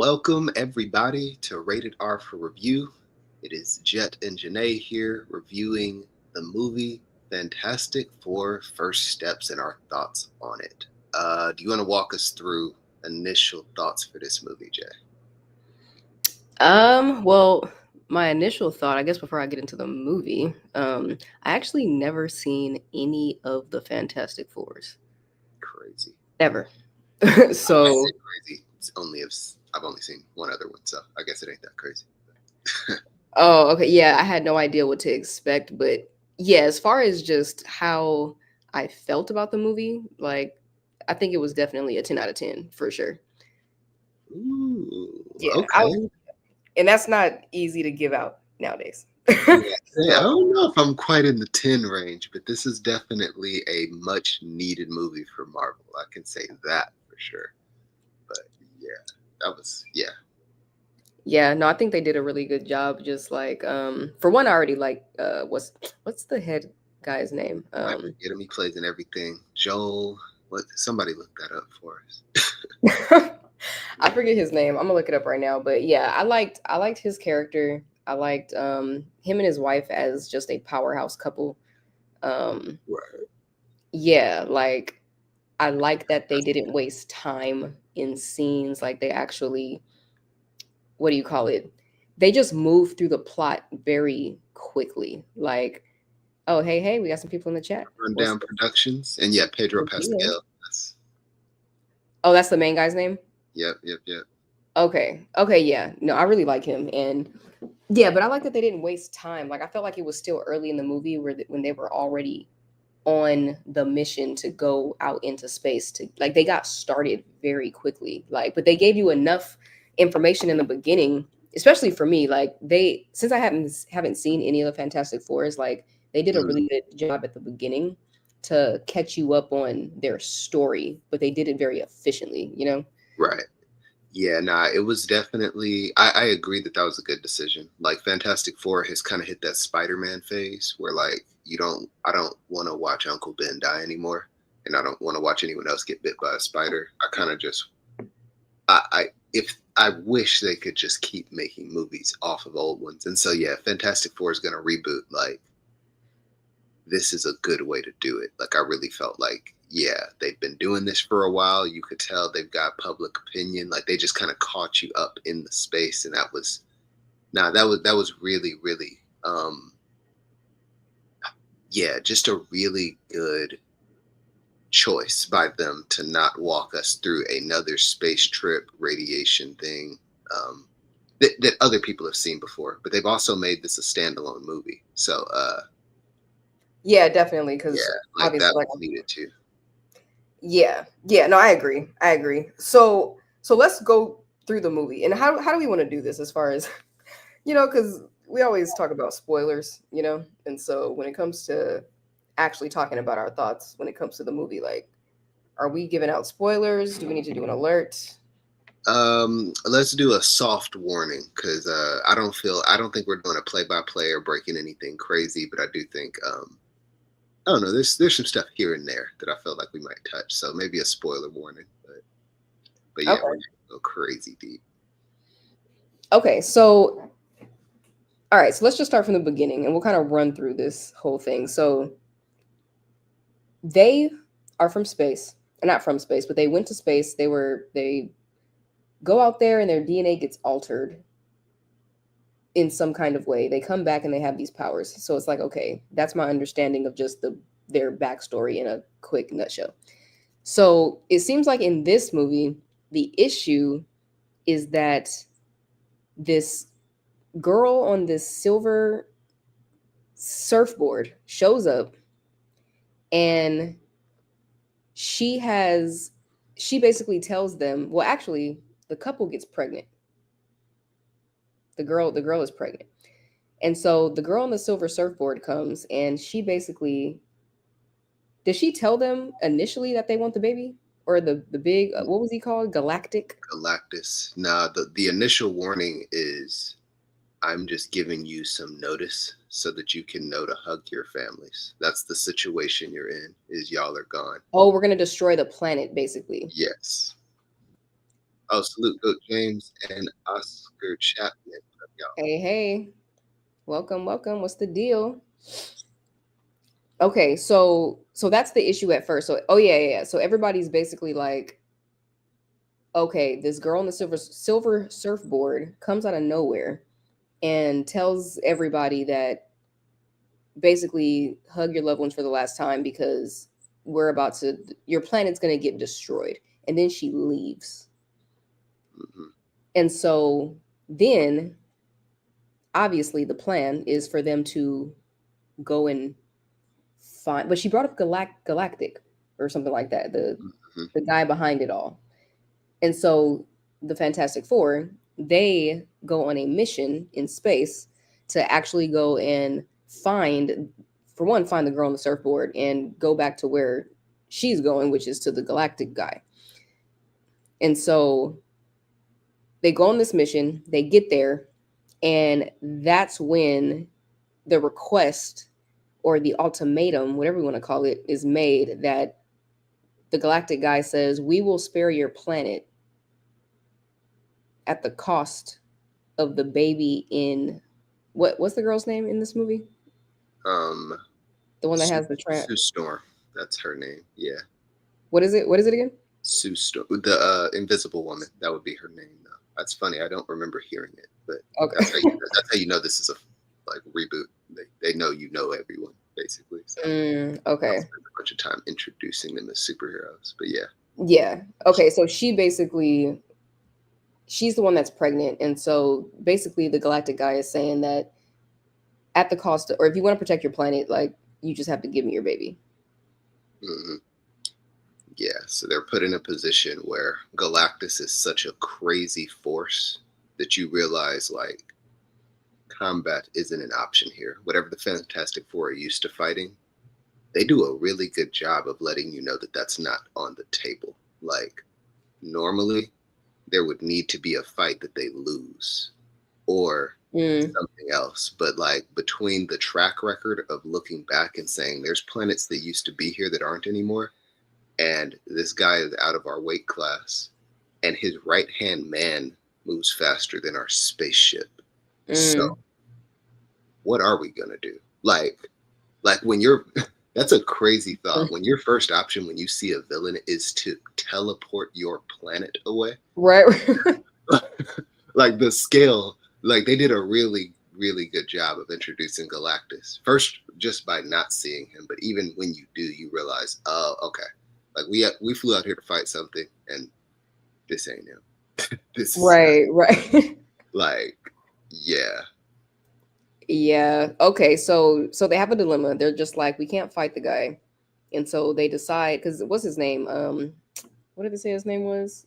Welcome everybody to Rated R for Review. It is Jet and Janae here reviewing the movie Fantastic Four First Steps and our thoughts on it. Do you want to walk us through initial thoughts for this movie, Jay? Well, my initial thought, I guess before I get into the movie, I actually never seen any of the Fantastic Fours. Crazy. Ever. I So, say crazy. I've only seen one other one, so I guess it ain't that crazy. oh, okay, yeah, I had no idea what to expect, but yeah, as far as just how I felt about the movie, like I think it was definitely a 10 out of 10 for sure. Ooh, Yeah, okay. and that's not easy to give out nowadays. Yeah, I So, don't know if I'm quite in the 10 range, but this is definitely a much needed movie for Marvel. I can say that for sure. But yeah, yeah. yeah, no, I think they did a really good job. Just like, for one, I already like what's the head guy's name? Michael Gittman, he plays in everything. Joel, what? Somebody look that up for us. I forget his name. I'm gonna look it up right now. But yeah, I liked his character. I liked him and his wife as just a powerhouse couple. Um, Right. yeah, like I like that they didn't waste time in scenes. Like they actually, what do you call it? They just moved through the plot very quickly. Like, oh hey, we got some people in the chat. What's Rundown Productions, and yeah, Pedro the deal? Pascal. That's, Oh, that's the main guy's name. yep. Okay, yeah. No, I really like him, and yeah, but I like that they didn't waste time. Like I felt like it was still early in the movie when they were already on the mission to go out into space. To like they got started very quickly. Like, but they gave you enough information in the beginning, especially for me. Like they, since I haven't seen any of the Fantastic Fours, like they did a mm, really good job at the beginning to catch you up on their story, but they did it very efficiently. You know? right. Yeah, nah, it was definitely. I agree that that was a good decision. Like Fantastic Four has kind of hit that Spider-Man phase where like I don't want to watch Uncle Ben die anymore, and I don't want to watch anyone else get bit by a spider. I kind of just I if I wish they could just keep making movies off of old ones. And so yeah, Fantastic Four is gonna reboot. Like this is a good way to do it. Like I really felt like yeah, they've been doing this for a while. You could tell they've got public opinion. Like they just kind of caught you up in the space, and that was that was really yeah, just a really good choice by them to not walk us through another space trip radiation thing that other people have seen before, but they've also made this a standalone movie. So Yeah, definitely. yeah, Because like obviously, that like was needed too. yeah. No, I agree. I agree. So let's go through the movie. And how do we want to do this as far as because we always talk about spoilers. And so when it comes to actually talking about our thoughts when it comes to the movie, like, are we giving out spoilers? Do we need to do an alert? Let's do a soft warning because I don't think we're doing a play by play or breaking anything crazy, but I do think I don't know. There's some stuff here and there that I felt like we might touch, so maybe a spoiler warning. But yeah, we're Okay. not gonna go crazy deep. Okay. So all right. So let's just start from the beginning, and we'll kind of run through this whole thing. So they are from space, not from space, but they went to space. They go out there, and their DNA gets altered in some kind of way. They come back and they have these powers. So it's like, okay, that's my understanding of just their backstory in a quick nutshell. So it seems like in this movie, the issue is that this girl on this silver surfboard shows up, and she has she basically tells them, well, actually, the couple gets pregnant. The girl is pregnant. And so the girl on the silver surfboard comes, and she basically, did she tell them initially that they want the baby, or the big, what was he called, Galactic? Galactus. Nah, the initial warning is I'm just giving you some notice so that you can know to hug your families. That's the situation you're in. Is y'all are gone. Oh, we're gonna destroy the planet, basically. Yes. Oh, salute Goat James and Oscar Chapman. What up, y'all? Hey, hey. Welcome, welcome. What's the deal? Okay, so that's the issue at first. So yeah. So everybody's basically like, okay, this girl on the silver surfboard comes out of nowhere and tells everybody that basically hug your loved ones for the last time because we're about to your planet's going to get destroyed. And then she leaves. Hmm. And so then obviously the plan is for them to go and find, but she brought up galactic or something like that, Hmm. the guy behind it all. And so the Fantastic Four, they go on a mission in space to actually go and find, for one, find the girl on the surfboard and go back to where she's going, which is to the galactic guy. And so they go on this mission, they get there, and that's when the request or the ultimatum, whatever you want to call it, is made that the galactic guy says, "We will spare your planet at the cost of the baby in what's the girl's name in this movie? Um, The one that Sue, has the Sue Storm. That's her name. Yeah, what is it? What is it again? Sue Storm. The Invisible Woman. That would be her name, though. That's funny. I don't remember hearing it, but that's how Okay. you. That's how you know this is a like reboot. They know you know everyone basically. So I'll Okay. spend a bunch of time introducing them as superheroes. But yeah. Yeah. Okay. So she's the one that's pregnant, and so basically the galactic guy is saying that at the cost, or if you want to protect your planet, like you just have to give me your baby. Hmm. Yeah, so they're put in a position where Galactus is such a crazy force that you realize like combat isn't an option here. Whatever the Fantastic Four are used to fighting, they do a really good job of letting you know that that's not on the table. Like normally there would need to be a fight that they lose or Mm, something else, but like between the track record of looking back and saying there's planets that used to be here that aren't anymore, and this guy is out of our weight class, and his right hand man moves faster than our spaceship. So mm. what are we gonna do? Like when you're that's a crazy thought. When your first option when you see a villain is to teleport your planet away, Right. like the scale, like they did a really really good job of introducing Galactus first just by not seeing him, but even when you do you realize, oh okay, like we flew out here to fight something and this ain't him. This is not, Right. Right. like, yeah. Yeah. Okay. So they have a dilemma. They're just like, we can't fight the guy, and so they decide because what's his name? What did they say his name was?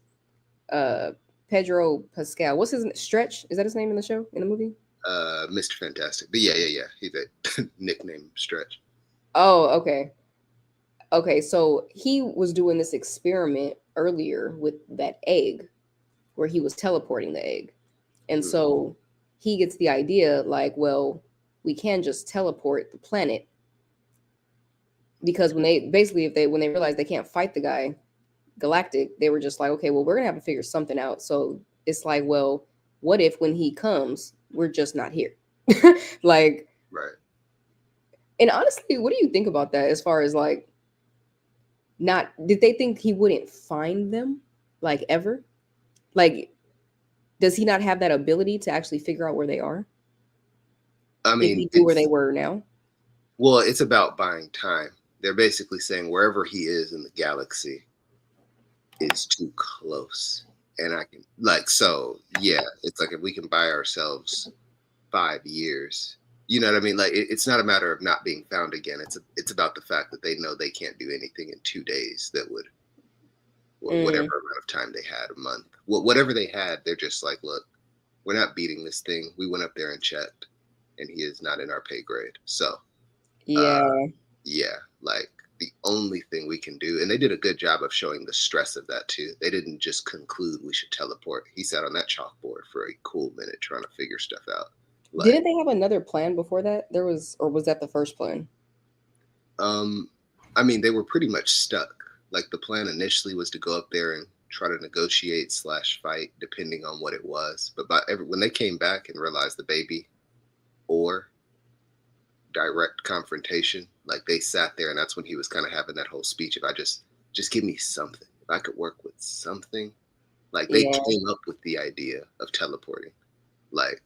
Uh, Pedro Pascal. What's his Stretch? Is that his name in the show in the movie? Mr. Fantastic, but yeah, he's a nickname Stretch. Oh, okay. Okay. So he was doing this experiment earlier with that egg, where he was teleporting the egg, and Mm, so he gets the idea like, well, we can just teleport the planet because when they basically if they when they realized they can't fight the guy galactic, they were just like, okay, well, we're gonna have to figure something out. So it's like, well, what if when he comes we're just not here? Like, right. and honestly, what do you think about that as far as like, not did they think he wouldn't find them like ever, like, does he not have that ability to actually figure out where they are I if mean, he knew where they were now? it's about buying time. They're basically saying wherever he is in the galaxy is too close. And I can, like, so yeah, it's like if we can buy ourselves 5 years, you know what I mean? Like, it's not a matter of not being found again. It's about the fact that they know they can't do anything in 2 days that would, well, whatever Mm, amount of time they had, a month, whatever they had, they're just like, look, we're not beating this thing. We went up there and checked, and he is not in our pay grade. So, uh, yeah. yeah, like the only thing we can do, and they did a good job of showing the stress of that too. They didn't just conclude we should teleport. He sat on that chalkboard for a cool minute trying to figure stuff out. Like, Didn't they have another plan before that? There was, or was that the first plan? um, I mean, they were pretty much stuck. Like the plan initially was to go up there and try to negotiate slash fight depending on what it was. But when they came back and realized the baby or direct confrontation, like they sat there, and that's when he was kind of having that whole speech. If I just give me something, if I could work with something, like they Yeah. came up with the idea of teleporting. Like,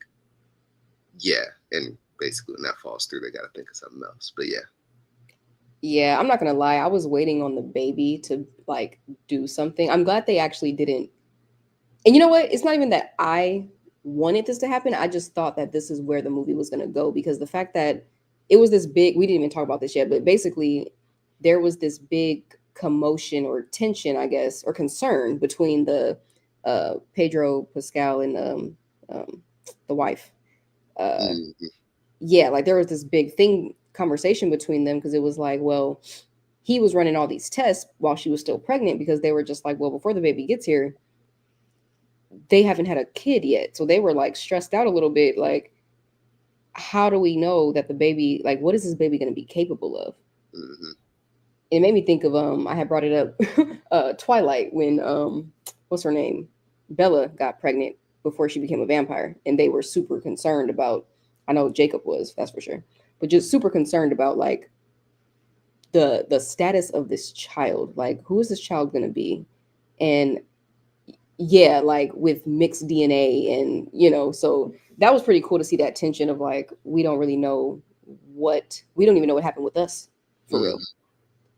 yeah, and basically when that falls through, they got to think of something else. But yeah. Yeah, I'm not gonna lie. I was waiting on the baby to like do something. I'm glad they actually didn't. And you know what? It's not even that I wanted this to happen. I just thought that this is where the movie was gonna go because the fact that it was this big, we didn't even talk about this yet, but basically there was this big commotion or tension, I guess, or concern between the Pedro Pascal and um the wife. Uh Hmm. yeah, like there was this big thing conversation between them because it was like, well, he was running all these tests while she was still pregnant because they were just like, well, before the baby gets here, they haven't had a kid yet. So they were like stressed out a little bit. Like, how do we know that the baby, like, what is this baby going to be capable of? Hmm. It made me think of, I had brought it up, Twilight when, what's her name? Bella got pregnant before she became a vampire. And they were super concerned about, I know Jacob was, that's for sure, but just super concerned about like the status of this child. Like, who is this child going to be? And yeah, like with mixed DNA and so that was pretty cool to see that tension of like we don't really know we don't even know what happened with us for real. Hmm.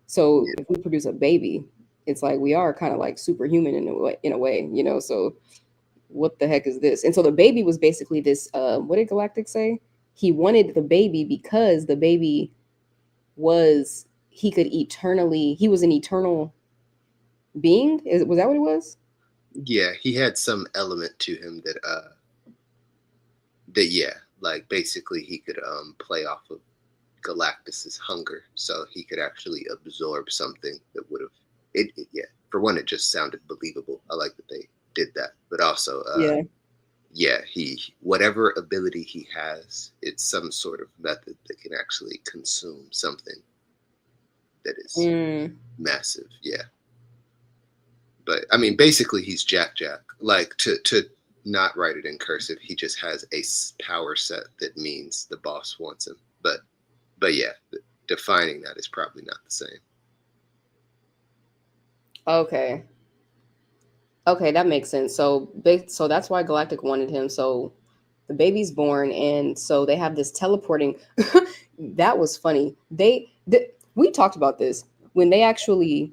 So Yeah. if we produce a baby, it's like we are kind of like superhuman in a way. So what the heck is this? And so the baby was basically this what did Galactic say? He wanted the baby because the baby was he was an eternal being. Was that what it was? Yeah, he had some element to him that yeah, like basically he could play off of Galactus's hunger, so he could actually absorb something that would have yeah. For one, it just sounded believable. I like that they did that, but also, Yeah. yeah, he whatever ability he has, it's some sort of method that can actually consume something that is Mm. massive. Yeah, but I mean, basically, he's Jack Jack. Like to not write it in cursive, he just has a power set that means the boss wants him. But yeah, defining that is probably not the same. Okay. Okay, that makes sense. So that's why Galactic wanted him. So the baby's born, and so they have this teleporting. That was funny. We talked about this when they actually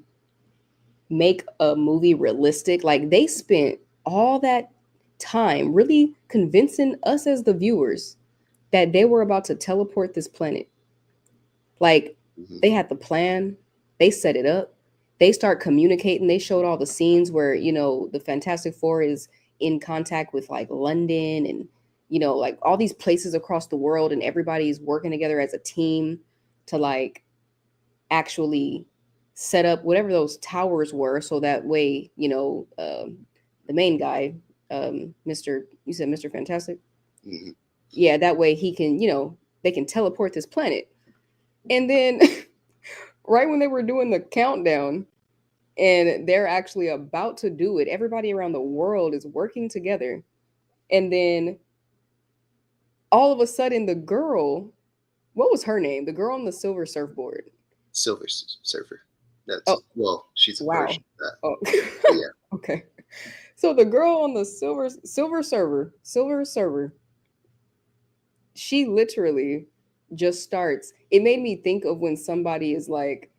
make a movie realistic. Like they spent all that time really convincing us as the viewers that they were about to teleport this planet. Like Hmm. they had the plan, they set it up, they start communicating. They showed all the scenes where the Fantastic Four is in contact with like London and like all these places across the world, and everybody's working together as a team to like actually set up whatever those towers were, so that way the main guy, Mr. You said Mr. Fantastic, Hmm. yeah, that way he can they can teleport this planet. And then right when they were doing the countdown and they're actually about to do it, everybody around the world is working together. And then all of a sudden, the girl, what was her name? The girl on the silver surfboard. Silver Surfer. That's Oh, well, she's a wow. version of that. Oh, But yeah. okay. So the girl on the silver server, she literally just starts. It made me think of when somebody is like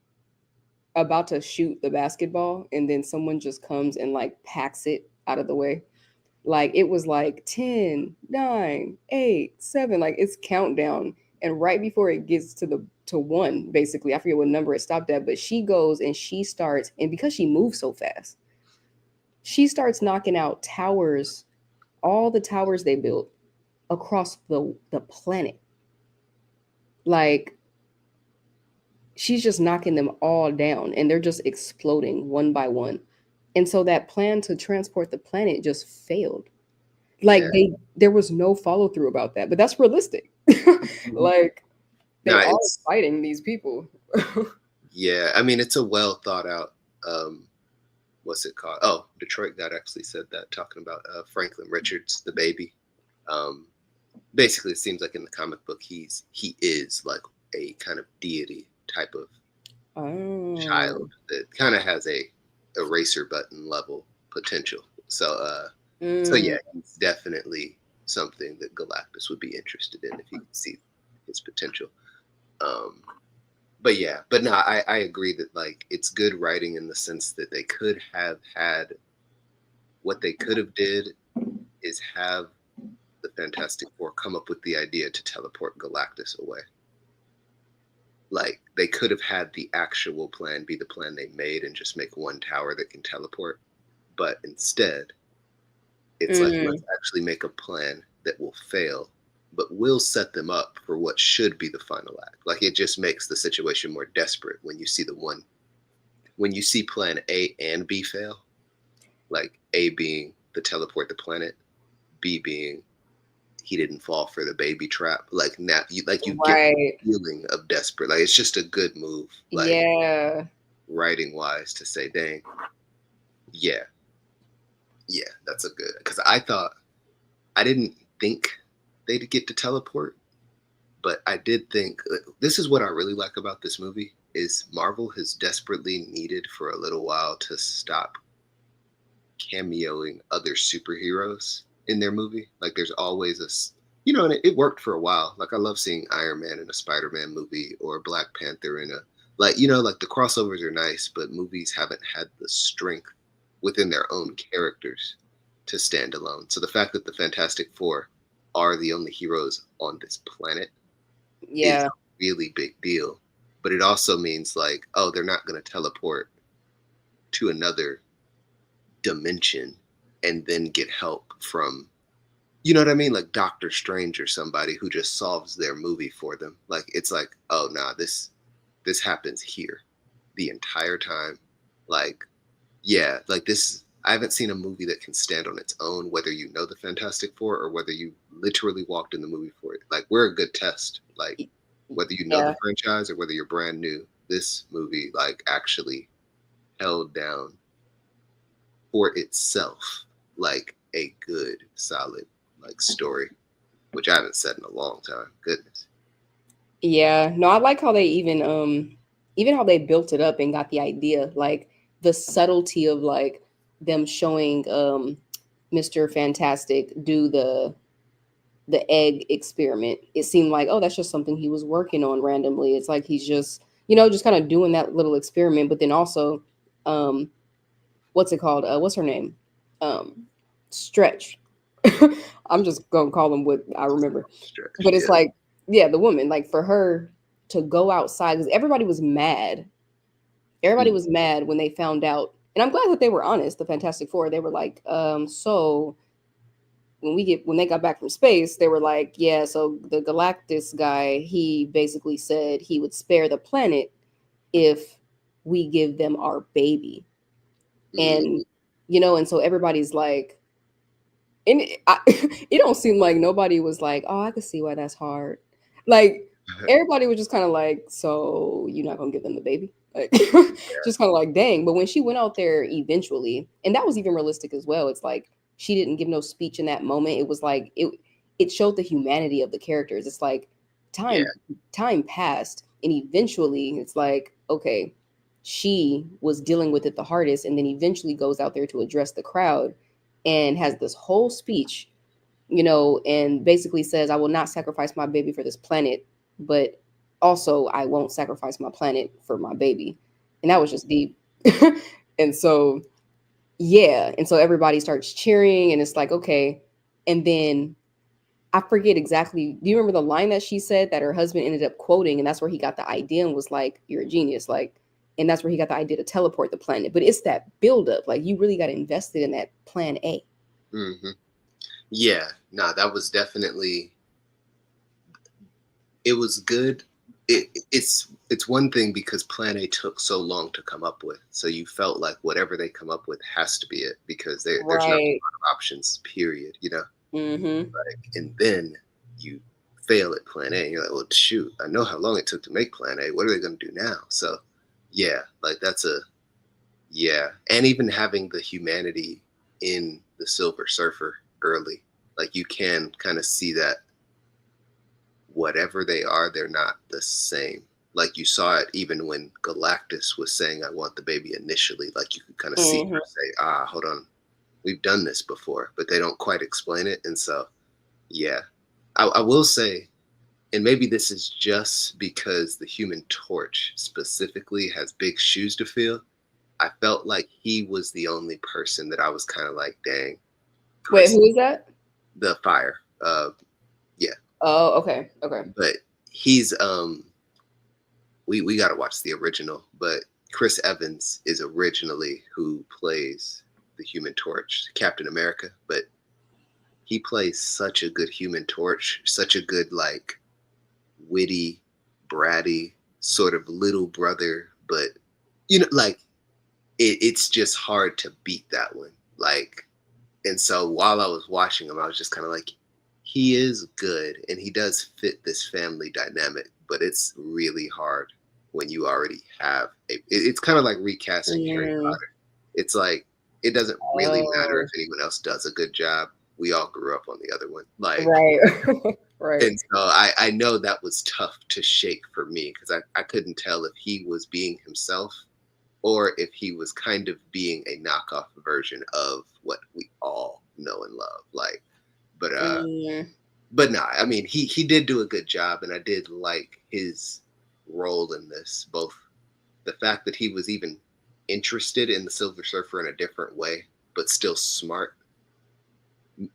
about to shoot the basketball and then someone just comes and like packs it out of the way. Like it was like 10, 9, 8, 7. Like it's countdown. And right before it gets to one, basically, I forget what number it stopped at, but she goes and she starts, and because she moves so fast, she starts knocking out towers, all the towers they built across the planet. Like she's just knocking them all down and they're just exploding one by one. And so that plan to transport the planet just failed. Like Yeah. there was no follow through about that, but that's realistic. Hmm. Like they No, are it's fighting these people. yeah. I mean, it's a well thought out um, what's it called? Oh, Detroit God actually said that, talking about Franklin Richards, the baby. Um, Basically, it seems like in the comic book, he is like a kind of deity type of child Oh. that kind of has a eraser button level potential. So Mm. yeah, he's definitely something that Galactus would be interested in if he could see his potential. Um, but yeah, but no, I agree that like it's good writing in the sense that they could have had what they could have did is have the Fantastic Four come up with the idea to teleport Galactus away. Like they could have had the actual plan be the plan they made and just make one tower that can teleport. But instead, it's like Mm. let's actually make a plan that will fail, but will set them up for what should be the final act. Like it just makes the situation more desperate when you see plan A and B fail, like A being the teleport the planet, B being he didn't fall for the baby trap. Like now you get the Right. feeling of desperate. Like it's just a good move, like Yeah. writing wise to say, dang, yeah, yeah, that's a good because I didn't think they'd get to teleport, but I did think this is what I really like about this movie is Marvel has desperately needed for a little while to stop cameoing other superheroes in their movie. Like there's always you know, and it worked for a while. Like I love seeing Iron Man in a Spider-Man movie or Black Panther in a like you know like the crossovers are nice, but movies haven't had the strength within their own characters to stand alone. So the fact that the Fantastic Four are the only heroes on this planet is Yeah. a really big deal. But it also means like, oh, they're not going to teleport to another dimension and then get help from you know what I mean? Like Doctor Strange or somebody who just solves their movie for them. Like it's like, oh nah, this happens here the entire time. Like, yeah, like this I haven't seen a movie that can stand on its own, whether you know the Fantastic Four or whether you literally walked in the movie for it. Like we're a good test. Like Y- whether you know the Yeah. franchise or whether you're brand new, this movie like actually held down for itself like a good solid like story, which I haven't said in a long time. Goodness. Yeah. No, I like how they even how they built it up and got the idea, like the subtlety of like them showing Mr. Fantastic do the egg experiment. It seemed like, oh, that's just something he was working on randomly. It's like he's just, just kind of doing that little experiment, but then also um what's it called? What's her name? Um Stretch. I'm just gonna call him what I remember. Stretch. But it's Yeah. like, yeah, the woman, like for her to go outside, because everybody was mad. Everybody Mm, was mad when they found out. And I'm glad that they were honest, the Fantastic Four. They were like, so when they got back from space, they were like, yeah, so the Galactus guy, he basically said he would spare the planet if we give them our baby. And mm, and so everybody's like, and it don't seem like nobody was like, oh, I could see why that's hard. Like everybody was just kind of like, so you're not gonna give them the baby, like just kind of like, dang. But when she went out there eventually, and that was even realistic as well, it's like she didn't give no speech in that moment. It was like it showed the humanity of the characters. It's like yeah. time passed, and eventually it's like, okay, she was dealing with it the hardest, and then eventually goes out there to address the crowd and has this whole speech, and basically says, I will not sacrifice my baby for this planet, but also I won't sacrifice my planet for my baby. And that was just deep. And so, yeah. And so everybody starts cheering, and it's like, okay. And then I forget exactly. Do you remember the line that she said that her husband ended up quoting? And that's where he got the idea and was like, you're a genius. Like, and that's where he got the idea to teleport the planet. But it's that buildup. Like, you really got invested in that plan A. Hmm. Yeah. Nah, that was definitely it was good. It's one thing because Plan A took so long to come up with, so you felt like whatever they come up with has to be it because there's not a Right. lot of options. Period. You know. Mm-hmm. And then you fail at plan A. And you're like, well, shoot, I know how long it took to make plan A. What are they going to do now? So, yeah, like Yeah, and even having the humanity in the Silver Surfer early, like you can kind of see that whatever they are, they're not the same. Like you saw it even when Galactus was saying, "I want the baby" initially. Like you could kind of see her Hmm. say, "Ah, hold on, we've done this before," but they don't quite explain it. And so, yeah, I will say, and maybe this is just because the Human Torch specifically has big shoes to fill. I felt like he was the only person that I was kind of like, dang, Wait, Chris, who is that? the fire. Yeah, Oh, okay, okay. but he's we got to watch the original, but Chris Evans is originally who plays the Human Torch, Captain America, but he plays such a good Human Torch, such a good like witty, bratty sort of little brother, but like it's just hard to beat that one. Like, and so while I was watching him, I was just kind of like, he is good and he does fit this family dynamic, but it's really hard when you already have it's kind of like recasting Harry Mm, Potter. It's like it doesn't really matter if oh, anyone else does a good job. We all grew up on the other one. Like, right, right. and so I know that was tough to shake for me because I couldn't tell if he was being himself or if he was kind of being a knockoff version of what we all know and love. Like, but Mm, I mean, he did do a good job, and I did like his role in this. Both the fact that he was even interested in the Silver Surfer in a different way, but still smart.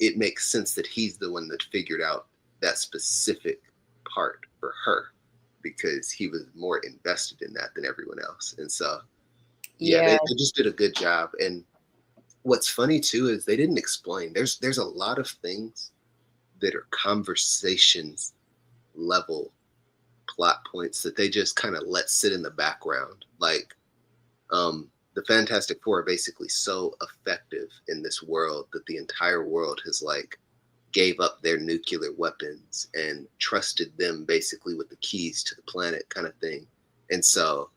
It makes sense that he's the one that figured out that specific part for her because he was more invested in that than everyone else. And so, yeah, yeah, they just did a good job. And what's funny too is they didn't explain. There's a lot of things that are conversations level plot points that they just kind of let sit in the background. Like the Fantastic Four are basically so effective in this world that the entire world has like gave up their nuclear weapons and trusted them basically with the keys to the planet kind of thing. And so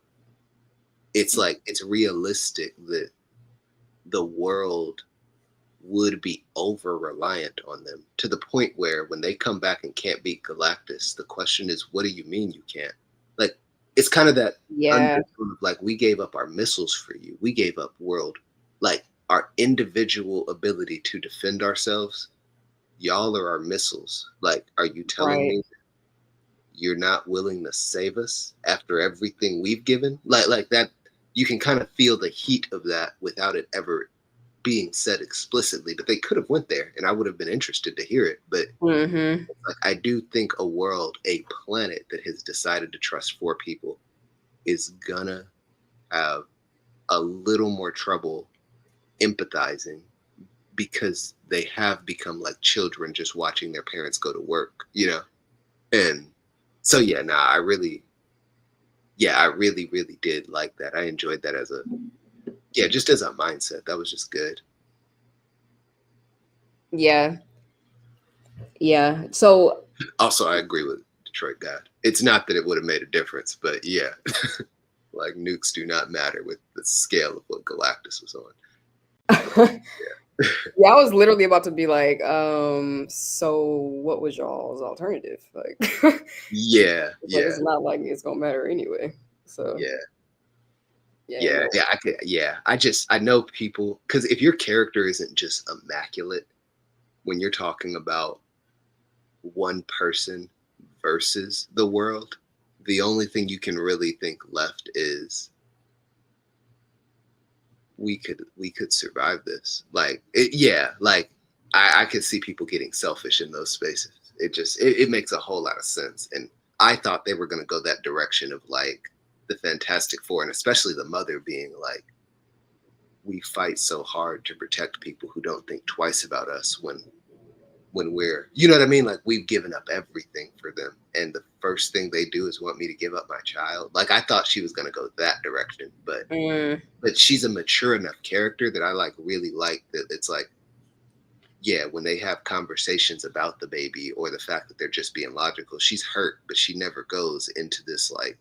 it's like it's realistic that the world would be over reliant on them to the point where when they come back and can't beat Galactus, the question is, what do you mean you can't? Like, it's kind of that yeah, undertone of like, we gave up our missiles for you. We gave up world, like our individual ability to defend ourselves. Y'all are our missiles. Like, are you telling right. me you're not willing to save us after everything we've given? Like that, you can kind of feel the heat of that without it ever being said explicitly, but they could have went there and I would have been interested to hear it. But Hmm. like I do think a world, a planet that has decided to trust four people is gonna have a little more trouble empathizing because they have become like children just watching their parents go to work. And so yeah, nah, I really did like that. I enjoyed that as a just as a mindset. That was just good. Yeah, yeah. So Also, I agree with Detroit God. It's not that it would have made a difference, but yeah, like nukes do not matter with the scale of what Galactus was on. Yeah, yeah, I was literally about to be like, so what was y'all's alternative? Like, yeah, it's like yeah, it's not like it's gonna matter anyway. So yeah, yeah, yeah, no. yeah. I know people because if your character isn't just immaculate, when you're talking about one person versus the world, the only thing you can really think left is we could survive this. Like yeah, like I could see people getting selfish in those spaces. It makes a whole lot of sense. And I thought they were gonna go that direction of like the Fantastic Four and especially the mother being like, we fight so hard to protect people who don't think twice about us when we're what I mean? Like we've given up everything for them. And the first thing they do is want me to give up my child. Like I thought she was gonna go that direction, Mm, but she's a mature enough character that I like really like that it's like, yeah, when they have conversations about the baby or the fact that they're just being logical, she's hurt, but she never goes into this like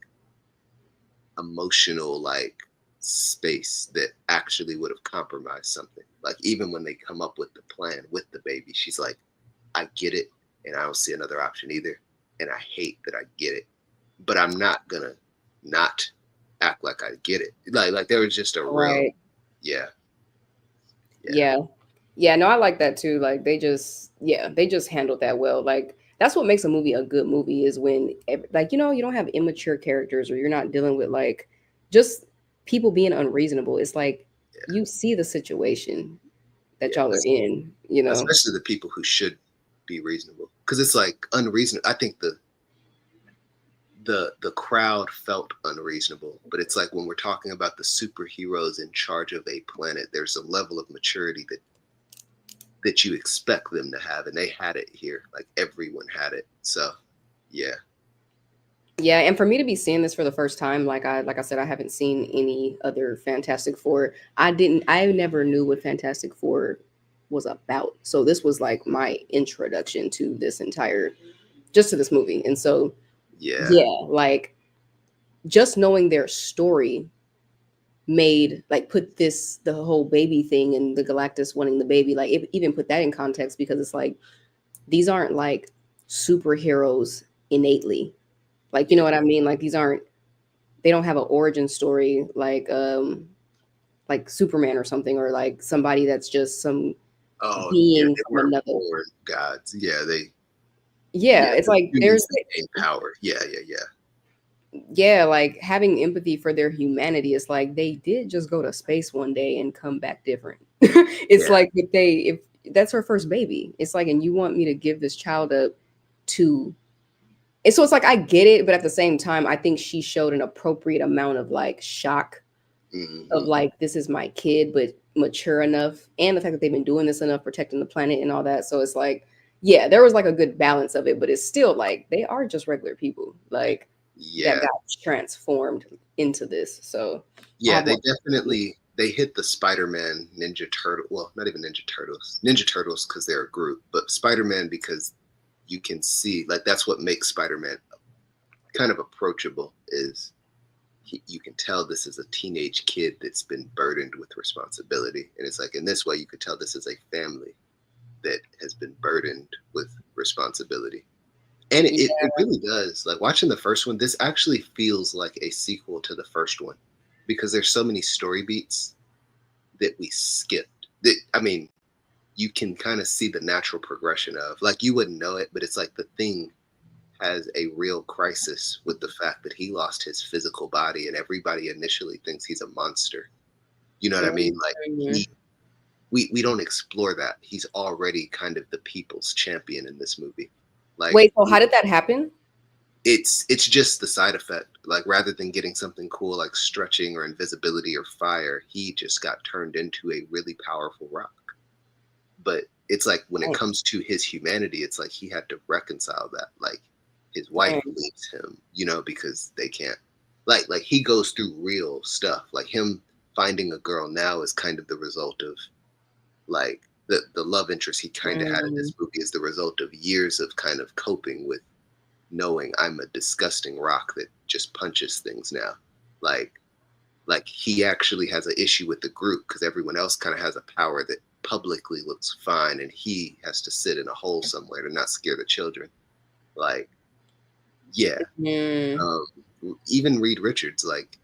emotional like space that actually would have compromised something. Like even when they come up with the plan with the baby, she's like, I get it, and I don't see another option either. And I hate that I get it, but I'm not gonna not act like I get it. Like there was just a real, Right. yeah, yeah, Yeah. Yeah, no, I like that too. Like they just handled that well. Like that's what makes a movie a good movie is when like you don't have immature characters or you're not dealing with like just people being unreasonable. It's like yeah, you see the situation that yeah. y'all are in, you know. Especially the people who should be reasonable, because it's like unreasonable. I think the crowd felt unreasonable, but it's like when we're talking about the superheroes in charge of a planet, there's a level of maturity that you expect them to have, and they had it here. Like everyone had it. So yeah, Yeah, and for me to be seeing this for the first time, like I said, I haven't seen any other Fantastic Four. I never knew what Fantastic Four was about. So this was like my introduction to this entire just to this movie. And so yeah. yeah, like just knowing their story made like put this the whole baby thing and the Galactus wanting the baby, like it even put that in context because it's like these aren't like superheroes innately. Like you know Yeah. what I mean? Like these aren't they don't have an origin story like Superman or something or like somebody that's just some Oh, yeah, being they from weren't another. born gods. Yeah, Yeah, yeah, it's the like humans that gain power. Yeah, yeah, yeah. yeah, like having empathy for their humanity is like they did just go to space one day and come back different. It's Yeah, like if that's her first baby, it's like, and you want me to give this child up to and so it's like I get it, but at the same time, I think she showed an appropriate amount of like shock of hmm, like this is my kid, but mature enough, and the fact that they've been doing this enough, protecting the planet and all that. So it's like, yeah, there was like a good balance of it, but it's still like they are just regular people, like that yeah, got transformed into this. So I yeah. have They more. definitely they hit the Spider-Man Ninja Turtle. Well, not even Ninja Turtles because they're a group, but Spider-Man because you can see like that's what makes Spider-Man kind of approachable. Is you can tell this is a teenage kid that's been burdened with responsibility, and it's like in this way you could tell this is a family that has been burdened with responsibility. And Yeah. it really does. Like watching the first one, this actually feels like a sequel to the first one because there's so many story beats that we skipped. That I mean, you can kind of see the natural progression of like you wouldn't know it, but it's like the thing has a real crisis with the fact that he lost his physical body and everybody initially thinks he's a monster. You know what I mean? Like Mhm. he we don't explore that. He's already kind of the people's champion in this movie. Like Wait, so how did that happen? it's just the side effect. Like rather than getting something cool like stretching or invisibility or fire, he just got turned into a really powerful rock. But it's like when it Dang, comes to his humanity, it's like he had to reconcile that. Like his wife dang. leaves him, because they can't like he goes through real stuff. Like him finding a girl now is kind of the result of like the love interest he kind of had in Mm, this movie is the result of years of kind of coping with knowing I'm a disgusting rock that just punches things now. Like he actually has an issue with the group because everyone else kind of has a power that publicly looks fine and he has to sit in a hole somewhere to not scare the children. Like, yeah. mm, Even Reed Richards, like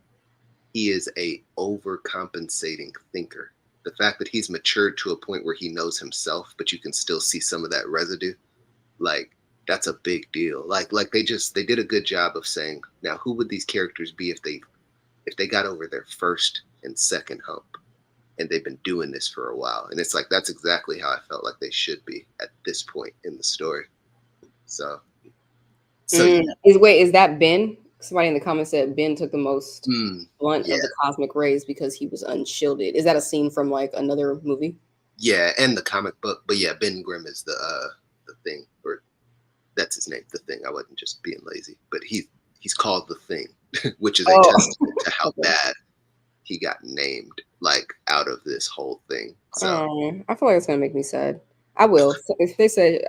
he is a overcompensating thinker. The fact that he's matured to a point where he knows himself, but you can still see some of that residue, like that's a big deal. Like they did a good job of saying, now who would these characters be if they got over their first and second hump and they've been doing this for a while. And it's like that's exactly how I felt like they should be at this point in the story. So mm. yeah. Is that Ben? Somebody in the comments said Ben took the most blunt of Yeah. the cosmic rays because he was unshielded. Is that a scene from like another movie? Yeah, and the comic book. But yeah, Ben Grimm is the thing, or that's his name, the thing. I wasn't just being lazy. But he's called the thing, which is a Oh, testament to how okay. bad he got named like out of this whole thing. So I feel like it's gonna make me sad. I will. So if they said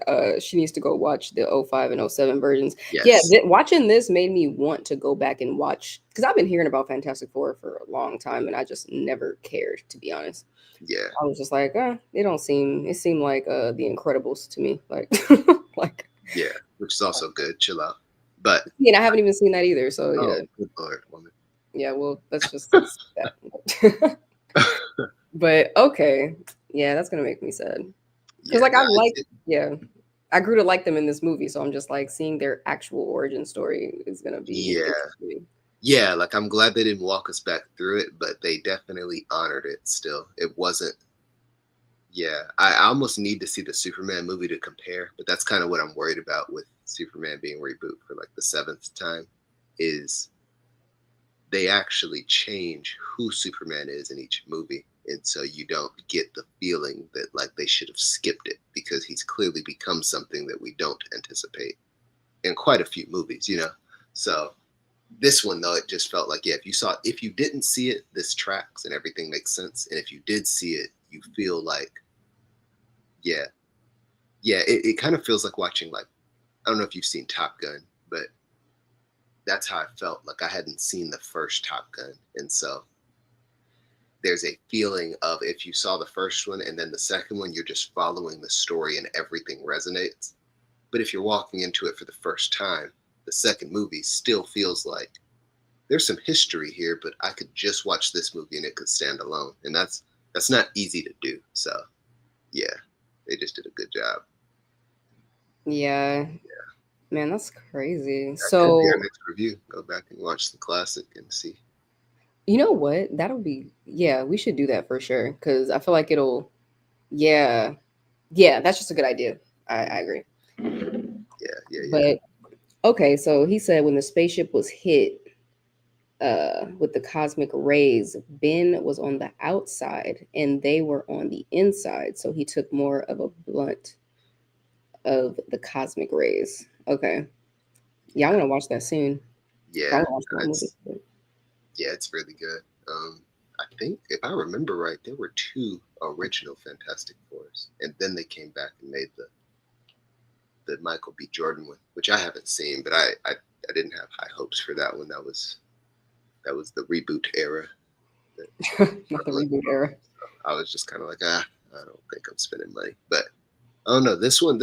she needs to go watch the '05 and '07 versions. Yeah, Yes. watching this made me want to go back and watch because I've been hearing about Fantastic Four for a long time and I just never cared, to be honest. Yeah. I was just like, they don't seem. It seemed like The Incredibles to me, like, like. Yeah. Which is also good. Chill out. But And I haven't even seen that either. So yeah, oh, good lord, woman. yeah. Well, let's just skip that. But okay, yeah, that's gonna make me sad because Yeah. like I No, like, yeah, I grew to like them in this movie, so I'm just like seeing their actual origin story is gonna be yeah. interesting. Yeah. Like I'm glad they didn't walk us back through it, but they definitely honored it. Still, it wasn't. Yeah, I almost need to see the Superman movie to compare, but that's kind of what I'm worried about with Superman being reboot for like the seventh time. Is they actually change who Superman is in each movie. And so you don't get the feeling that like they should have skipped it because he's clearly become something that we don't anticipate in quite a few movies, you know? So this one though, it just felt like, yeah, if you didn't see it, this tracks and everything makes sense. And if you did see it, you feel like, yeah, yeah, it kind of feels like watching like, I don't know if you've seen Top Gun, but that's how I felt. Like I hadn't seen the first Top Gun. And so there's a feeling of if you saw the first one and then the second one, you're just following the story and everything resonates. But if you're walking into it for the first time, the second movie still feels like there's some history here, but I could just watch this movie and it could stand alone. And that's not easy to do. So yeah, they just did a good job. Yeah, man, that's crazy. That could be our So next review. Go back and watch the classic and see. you know what? That'll be, yeah, we should do that for sure because I feel like it'll, yeah, yeah, that's just a good idea. I agree. Yeah, yeah, yeah. But okay, so he said when the spaceship was hit with the cosmic rays, Ben was on the outside and they were on the inside. So he took more of a blunt of the cosmic rays. Okay. Yeah, I want to watch that soon. I Yeah, want to watch the whole movie. it's yeah, it's really good. I think if I remember right, there were two original Fantastic Fours, and then they came back and made the Michael B. Jordan one, which I haven't seen, but I didn't have high hopes for that one. That was the reboot era that was Not the prevalent. reboot era. So I was just kind of like, I don't think I'm spending money. But I don't know. This one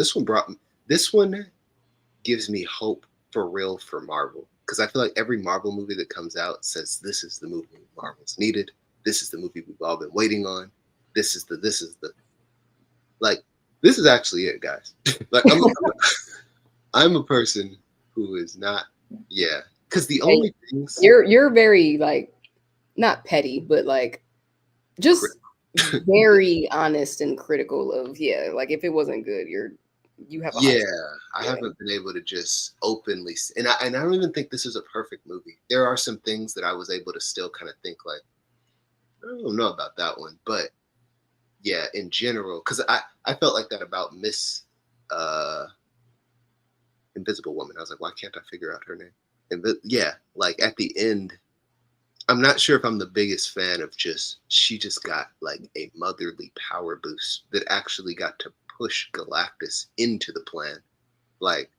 gives me hope for real for Marvel because I feel like every Marvel movie that comes out says this is the movie Marvel's needed. This is the movie we've all been waiting on. This is the like this is actually it, guys. like I'm a person who is not, yeah, because the Hey, only things you're very like not petty, but like just very honest and critical of, yeah, like if it wasn't good, you have a high, yeah, I yeah. haven't been able to just openly, and I don't even think this is a perfect movie. There are some things that I was able to still kind of think like, I don't know about that one, but yeah, in general, because I felt like that about Miss uh Invisible Woman. I was like, why can't I figure out her name? And yeah, like at the end, I'm not sure if I'm the biggest fan of just she just got like a motherly power boost that actually got to push Galactus into the plan. Like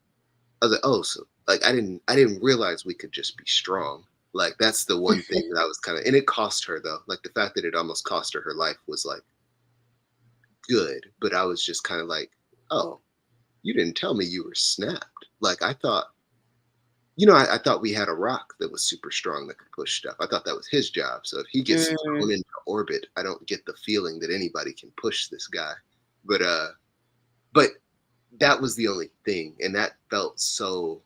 I was like, oh, so like I didn't realize we could just be strong. Like that's the one thing that I was kind of, and it cost her though. Like the fact that it almost cost her her life was like good, but I was just kind of like, oh, you didn't tell me you were snapped. Like I thought, I thought we had a rock that was super strong that could push stuff. I thought that was his job. So if he gets Mm, thrown into orbit, I don't get the feeling that anybody can push this guy. But that was the only thing, and that felt so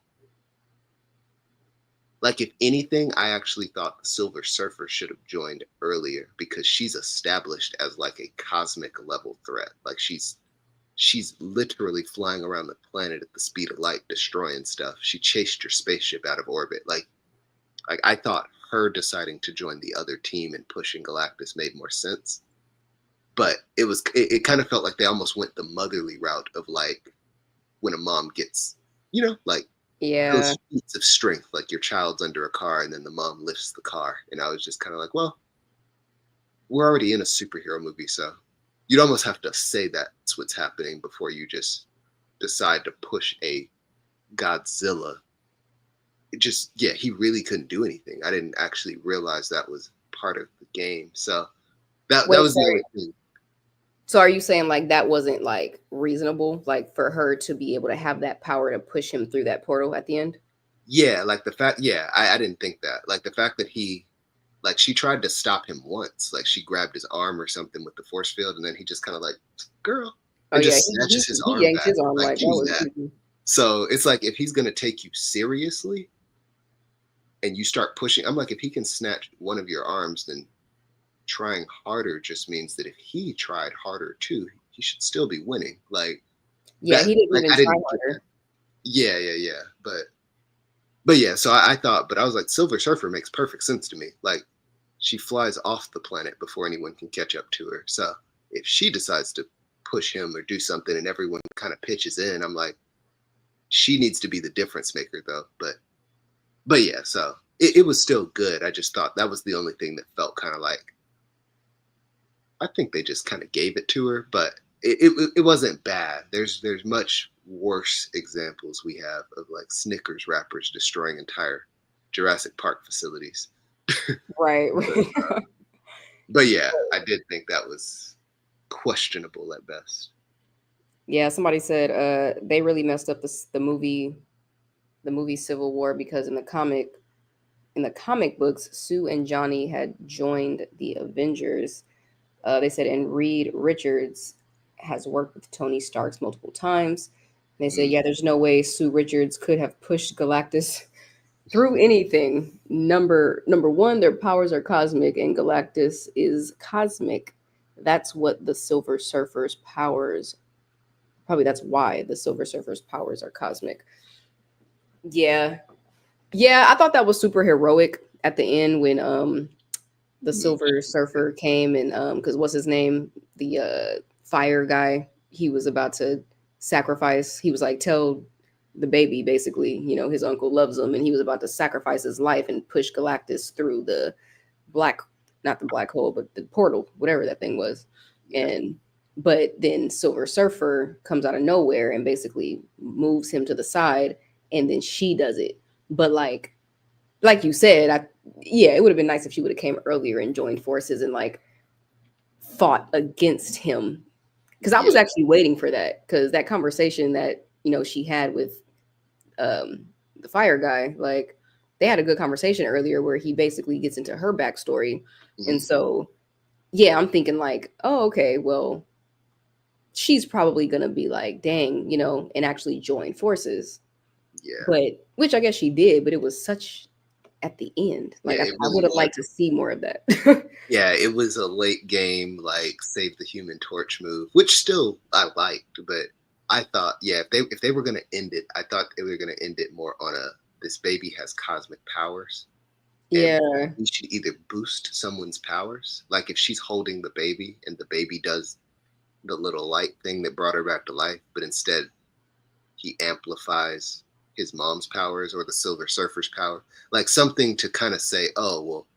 like if anything, I actually thought the Silver Surfer should have joined earlier because she's established as like a cosmic level threat. Like she's literally flying around the planet at the speed of light, destroying stuff. She chased your spaceship out of orbit. Like I thought her deciding to join the other team and pushing Galactus made more sense. But it kind of felt like they almost went the motherly route of like when a mom gets, like yeah. those feats of strength, like your child's under a car and then the mom lifts the car. And I was just kind of like, well, we're already in a superhero movie, so you'd almost have to say that's what's happening before you just decide to push a Godzilla. It just yeah, he really couldn't do anything. I didn't actually realize that was part of the game. So that Wait, was the only sorry. thing. So are you saying like that wasn't like reasonable, like for her to be able to have that power to push him through that portal at the end? Yeah, like the fact yeah, I didn't think that. Like the fact that he like she tried to stop him once. Like she grabbed his arm or something with the force field and then he just kind of like, girl, Oh and yeah, just snatches his he arm yanked back. his arm Like, like give that me was that. easy. So it's like if he's gonna take you seriously and you start pushing, I'm like, if he can snatch one of your arms, then trying harder just means that if he tried harder too, he should still be winning. Like Yeah, that, he didn't like even I try didn't get that. harder. Yeah, yeah, yeah. But yeah, so I thought, but I was like, Silver Surfer makes perfect sense to me. Like she flies off the planet before anyone can catch up to her. So if she decides to push him or do something and everyone kind of pitches in, I'm like, she needs to be the difference maker though. But yeah, so it was still good. I just thought that was the only thing that felt kind of like I think they just kind of gave it to her, but it wasn't bad. There's much worse examples we have of like Snickers wrappers destroying entire Jurassic Park facilities. Right, But right. but yeah, I did think that was questionable at best. Yeah, somebody said they really messed up the movie Civil War because in the comic books, Sue and Johnny had joined the Avengers. They said, and Reed Richards has worked with Tony Stark's multiple times. And they said, Mm, yeah, there's no way Sue Richards could have pushed Galactus through anything. Number one, their powers are cosmic, and Galactus is cosmic. That's what the Silver Surfer's powers. Probably that's why the Silver Surfer's powers are cosmic. Yeah, yeah, I thought that was super heroic at the end when the mm, Silver Surfer came and because what's his name, the fire guy, he was about to sacrifice. He was like, tell the baby basically, you know, his uncle loves him, and he was about to sacrifice his life and push Galactus through the black, not the black hole, but the portal, whatever that thing was, yeah, and. But then Silver Surfer comes out of nowhere and basically moves him to the side, and then she does it. But like you said, yeah, it would have been nice if she would have came earlier and joined forces and like fought against him. Because I was yeah, actually waiting for that. Because that conversation that she had with um, the fire guy, like they had a good conversation earlier where he basically gets into her backstory, and mm, so yeah, I'm thinking like, oh, okay, well, she's probably gonna be like, dang, and actually join forces. yeah, But which I guess she did, but it was such at the end. yeah. Like I It would really have was. liked to see more of that. Yeah, it was a late game like save the Human Torch move, which still I liked, but I thought yeah, if they were gonna end it, I thought they were gonna end it more on a this baby has cosmic powers and Yeah. we should either boost someone's powers, like if she's holding the baby and the baby does the little light thing that brought her back to life, but instead he amplifies his mom's powers or the Silver Surfer's power, like something to kind of say, oh well,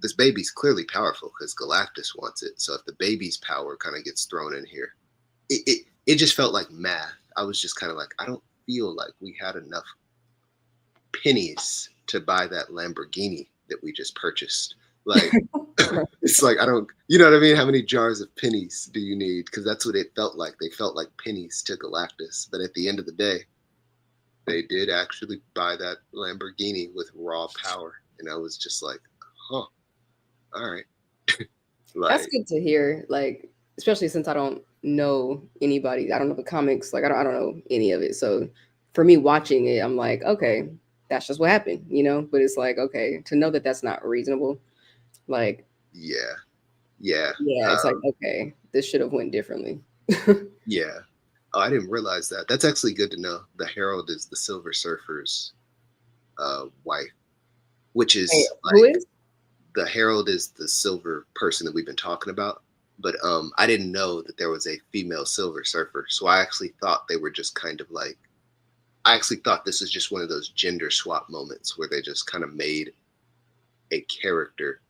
this baby's clearly powerful because Galactus wants it. So if the baby's power kind of gets thrown in here, it just felt like math. I was just kind of like, I don't feel like we had enough pennies to buy that Lamborghini that we just purchased. Like, it's like I don't, you know what I mean? How many jars of pennies do you need? Because that's what it felt like. They felt like pennies to Galactus, but at the end of the day, they did actually buy that Lamborghini with raw power, and I was just like, huh, all right, That's like good to hear. Like, especially since I don't know anybody. I don't know the comics. Like, I don't know any of it. So for me watching it, I'm like, okay, that's just what happened. But it's like, okay, to know that that's not reasonable. Like, yeah, yeah, yeah, it's like, um, okay, this should have went differently. yeah. Oh, I didn't realize that. That's actually good to know. The Herald is the Silver Surfer's wife, which Hey, is who like is? the Herald is the silver person that we've been talking about. But I didn't know that there was a female Silver Surfer, so I actually thought they were just kind of like. I actually thought this was just one of those gender swap moments where they just kind of made a character.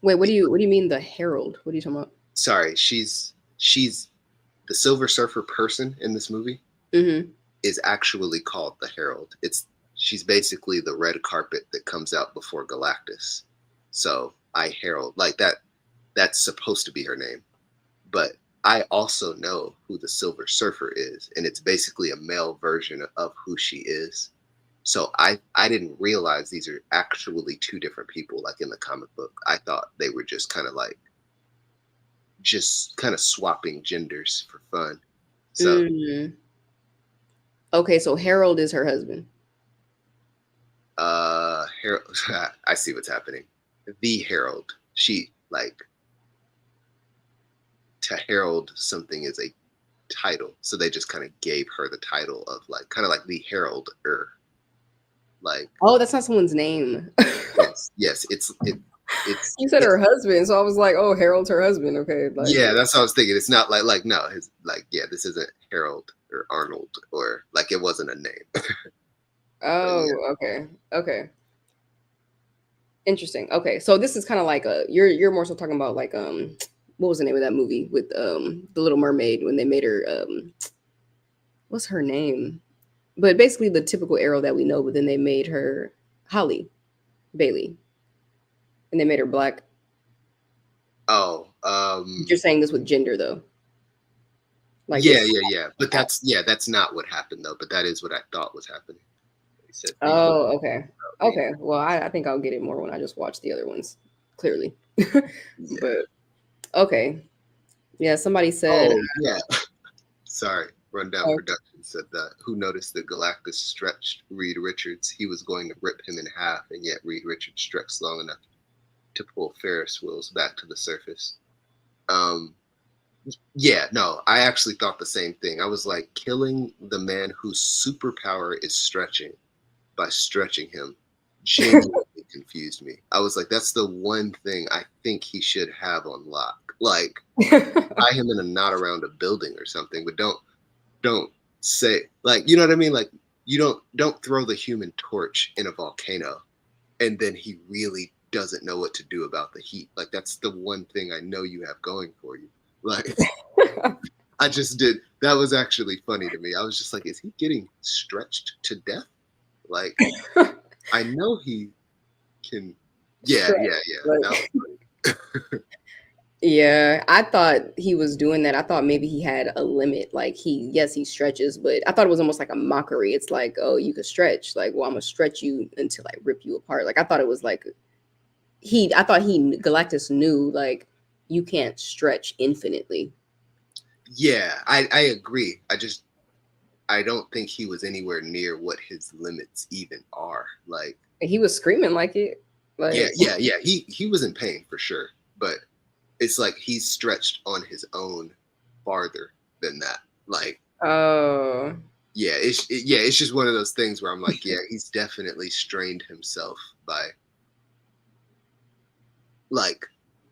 Wait, what do you mean the Herald? What are you talking about? Sorry, she's the Silver Surfer person in this movie Mm-hmm. is actually called the Herald. It's she's basically the red carpet that comes out before Galactus. So I herald like that. That's supposed to be her name, but I also know who the Silver Surfer is, and it's basically a male version of who she is. So I didn't realize these are actually two different people, like in the comic book. I thought they were just kind of swapping genders for fun. So Mm. Okay, so Harold is her husband. Herald, I see what's happening. The Herald, she like to herald something is a title, so they just kind of gave her the title of like kind of like the Herald like Oh, that's not someone's name. yes, You said it's her husband, so I was like, "Oh, Harold's her husband." Okay, like, yeah, that's what I was thinking. It's not like no, his like yeah, this isn't Harold or Arnold or like it wasn't a name. But oh, yeah, okay, okay, interesting. Okay, so this is kind of like a you're more so talking about like what was the name of that movie with the Little Mermaid when they made her what's her name? But basically the typical Arrow that we know, but then they made her Holly Bailey, and they made her black. oh You're saying this with gender though, like they. yeah. But that's not what happened though. But that is what I thought was happening. He said the little Oh, okay. made Okay. Well, I think I'll get it more when I just watch the other ones, clearly. yeah. But okay. Yeah, somebody said, Oh yeah. Sorry. Rundown oh, Production said that who noticed that Galactus stretched Reed Richards? He was going to rip him in half, and yet Reed Richards stretched long enough to pull Ferris wheels back to the surface. Um, yeah, no, I actually thought the same thing. I was like, killing the man whose superpower is stretching by stretching him genuinely confused me. I was like, that's the one thing I think he should have on lock. Like, tie him in a knot around a building or something, but don't say like you know what I mean? Like you don't throw the human torch in a volcano and then he really doesn't know what to do about the heat. Like that's the one thing I know you have going for you. Like I just did that was actually funny to me. I was just like, is he getting stretched to death? Like I know he can stretch. yeah. That Like, was yeah, I thought he was doing that. I thought maybe he had a limit. Like yes, he stretches, but I thought it was almost like a mockery. It's like, oh, you could stretch. Like, well, I'm gonna stretch you until I rip you apart. Like, I thought it was like I thought Galactus knew like you can't stretch infinitely. yeah, I agree. I don't think he was anywhere near what his limits even are. Like And he was screaming like it. Like, yeah. He was in pain for sure, but it's like he's stretched on his own farther than that. Like oh, it's just one of those things where I'm like, yeah, he's definitely strained himself by like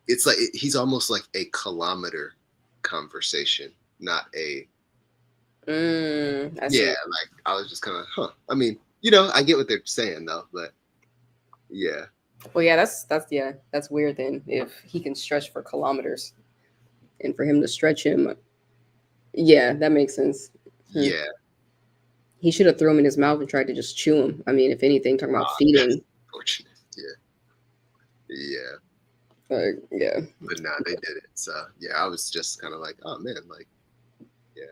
it's like he's almost like a kilometer conversation, not a I yeah. see. Like I was just kind of huh. I mean, you know, I get what they're saying though, but yeah, Well, yeah, that's yeah, that's weird. Then if he can stretch for kilometers, and for him to stretch him, yeah, that makes sense. Hmm. yeah. He should have thrown him in his mouth and tried to just chew him. I mean, if anything, talking about That's feeding. unfortunate. Yeah. Yeah. But nah, they did it. So yeah, I was just kind of like, oh man, like yeah.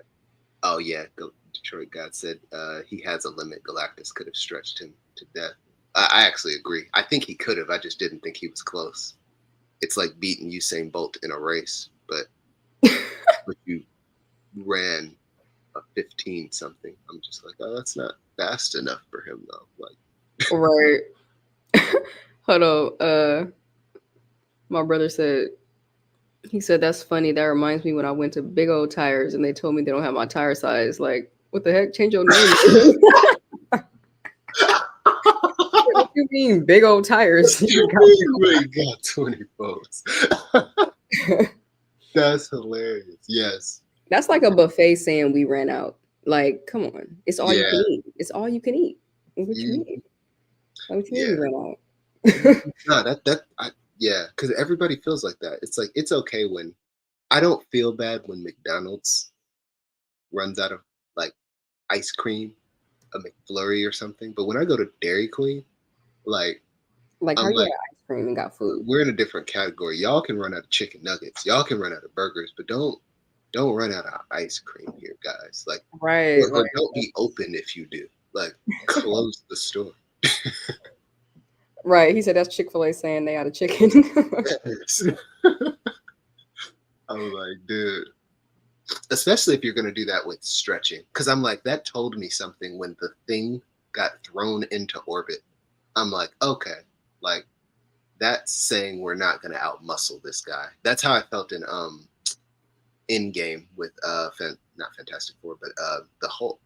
Oh yeah, the Detroit God said he has a limit. Galactus could have stretched him to death. I actually agree. I think he could have. I just didn't think he was close. It's like beating Usain Bolt in a race, but you ran a 15 something. I'm just like, oh, that's not fast enough for him though. Like, Right. Hold on. My brother said he said that's funny. That reminds me when I went to Big Old Tires and they told me they don't have my tire size. Like, what the heck? Change your name. What you mean, Big Old Tires? You got big you ain't got 20 votes. old- That's hilarious. Yes. That's like a buffet saying we ran out. Like, come on. It's all you can Yeah. eat. It's all you can eat. What you Mm, mean? What you mean we yeah. ran out? No, yeah, because everybody feels like that. It's like it's okay when I don't feel bad when McDonald's runs out of like ice cream, a McFlurry or something. But when I go to Dairy Queen, like Like, how I'm you like, got ice cream and got food? we're in a different category. Y'all can run out of chicken nuggets. Y'all can run out of burgers, but don't run out of ice cream here, guys. Like, Right, or like don't be open if you do. Like, close the store. right. He said that's Chick-fil-A saying they out of chicken. I'm like, dude. Especially if you're gonna do that with stretching, because I'm like, that told me something when the thing got thrown into orbit. I'm like, okay, like that's saying we're not gonna outmuscle this guy. That's how I felt in game with not Fantastic Four, but the Hulk.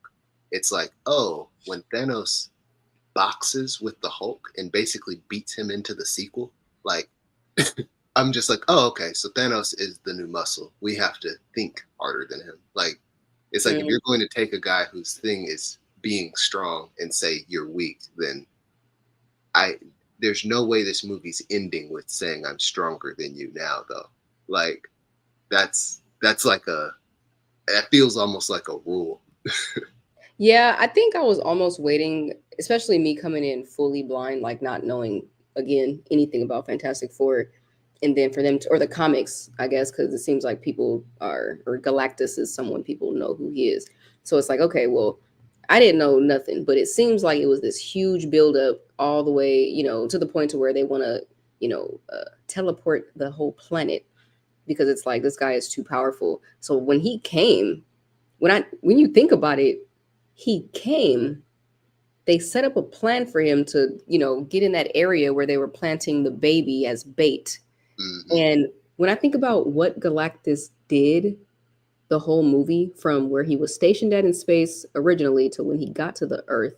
It's like, oh, when Thanos boxes with the Hulk and basically beats him into the sequel, like I'm just like, oh, okay, so Thanos is the new muscle. We have to think harder than him. Like, it's like if Mm, you're going to take a guy whose thing is being strong and say you're weak, then I there's no way this movie's ending with saying I'm stronger than you now, though. Like, that's like a that feels almost like a rule. yeah, I think I was almost waiting, especially me coming in fully blind, like not knowing again anything about Fantastic Four, and then for them to, or the comics, I guess, because it seems like people are, or Galactus is someone people know who he is. So it's like, okay, well, I didn't know nothing, but it seems like it was this huge buildup all the way, to the point to where they want to, teleport the whole planet because it's like this guy is too powerful. So when he came, when you think about it, he came. They set up a plan for him to, get in that area where they were planting the baby as bait. Hmm. And when I think about what Galactus did the whole movie from where he was stationed at in space originally to when he got to the Earth,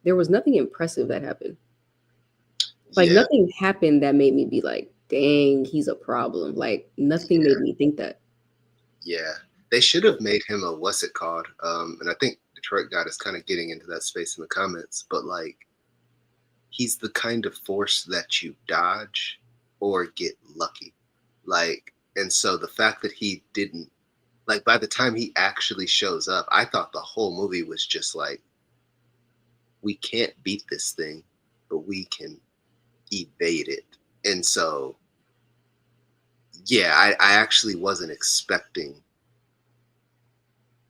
there was nothing impressive that happened. Like Yeah, nothing happened that made me be like, dang, he's a problem. Like nothing made yeah, me think that. yeah. They should have made him a what's it called? And I think Detroit God is kind of getting into that space in the comments, but like he's the kind of force that you dodge or get lucky. Like, and so the fact that he didn't, like, by the time he actually shows up, I thought the whole movie was just like, we can't beat this thing, but we can evade it. And so, yeah, I actually wasn't expecting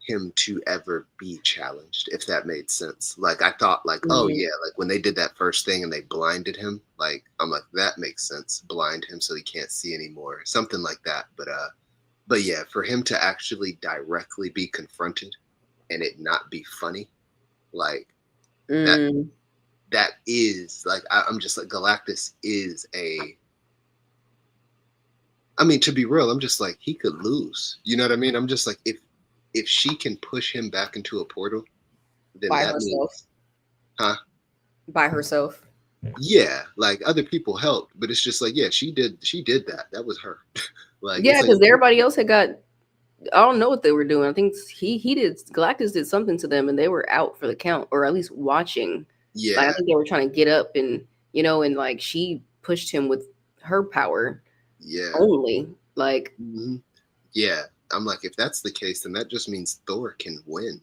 him to ever be challenged, if that made sense. Like I thought like, oh Mhm. yeah, like when they did that first thing and they blinded him, like I'm like, that makes sense. Blind him so he can't see anymore. Something like that. But yeah, for him to actually directly be confronted and it not be funny, like that Mm, that is like I'm just like Galactus is a I mean, to be real, I'm just like he could lose. You know what I mean? I'm just like if she can push him back into a portal, then by that herself. means huh? By herself. Yeah, like other people helped, but it's just like, yeah, she did that. That was her. Like Yeah, it's like because everybody else had got. I don't know what they were doing. I think he did. Galactus did something to them, and they were out for the count, or at least watching. Like I yeah, think they were trying to get up, and and like she pushed him with her power yeah, only. Like, hmm yeah. I'm like, if that's the case, then that just means Thor can win.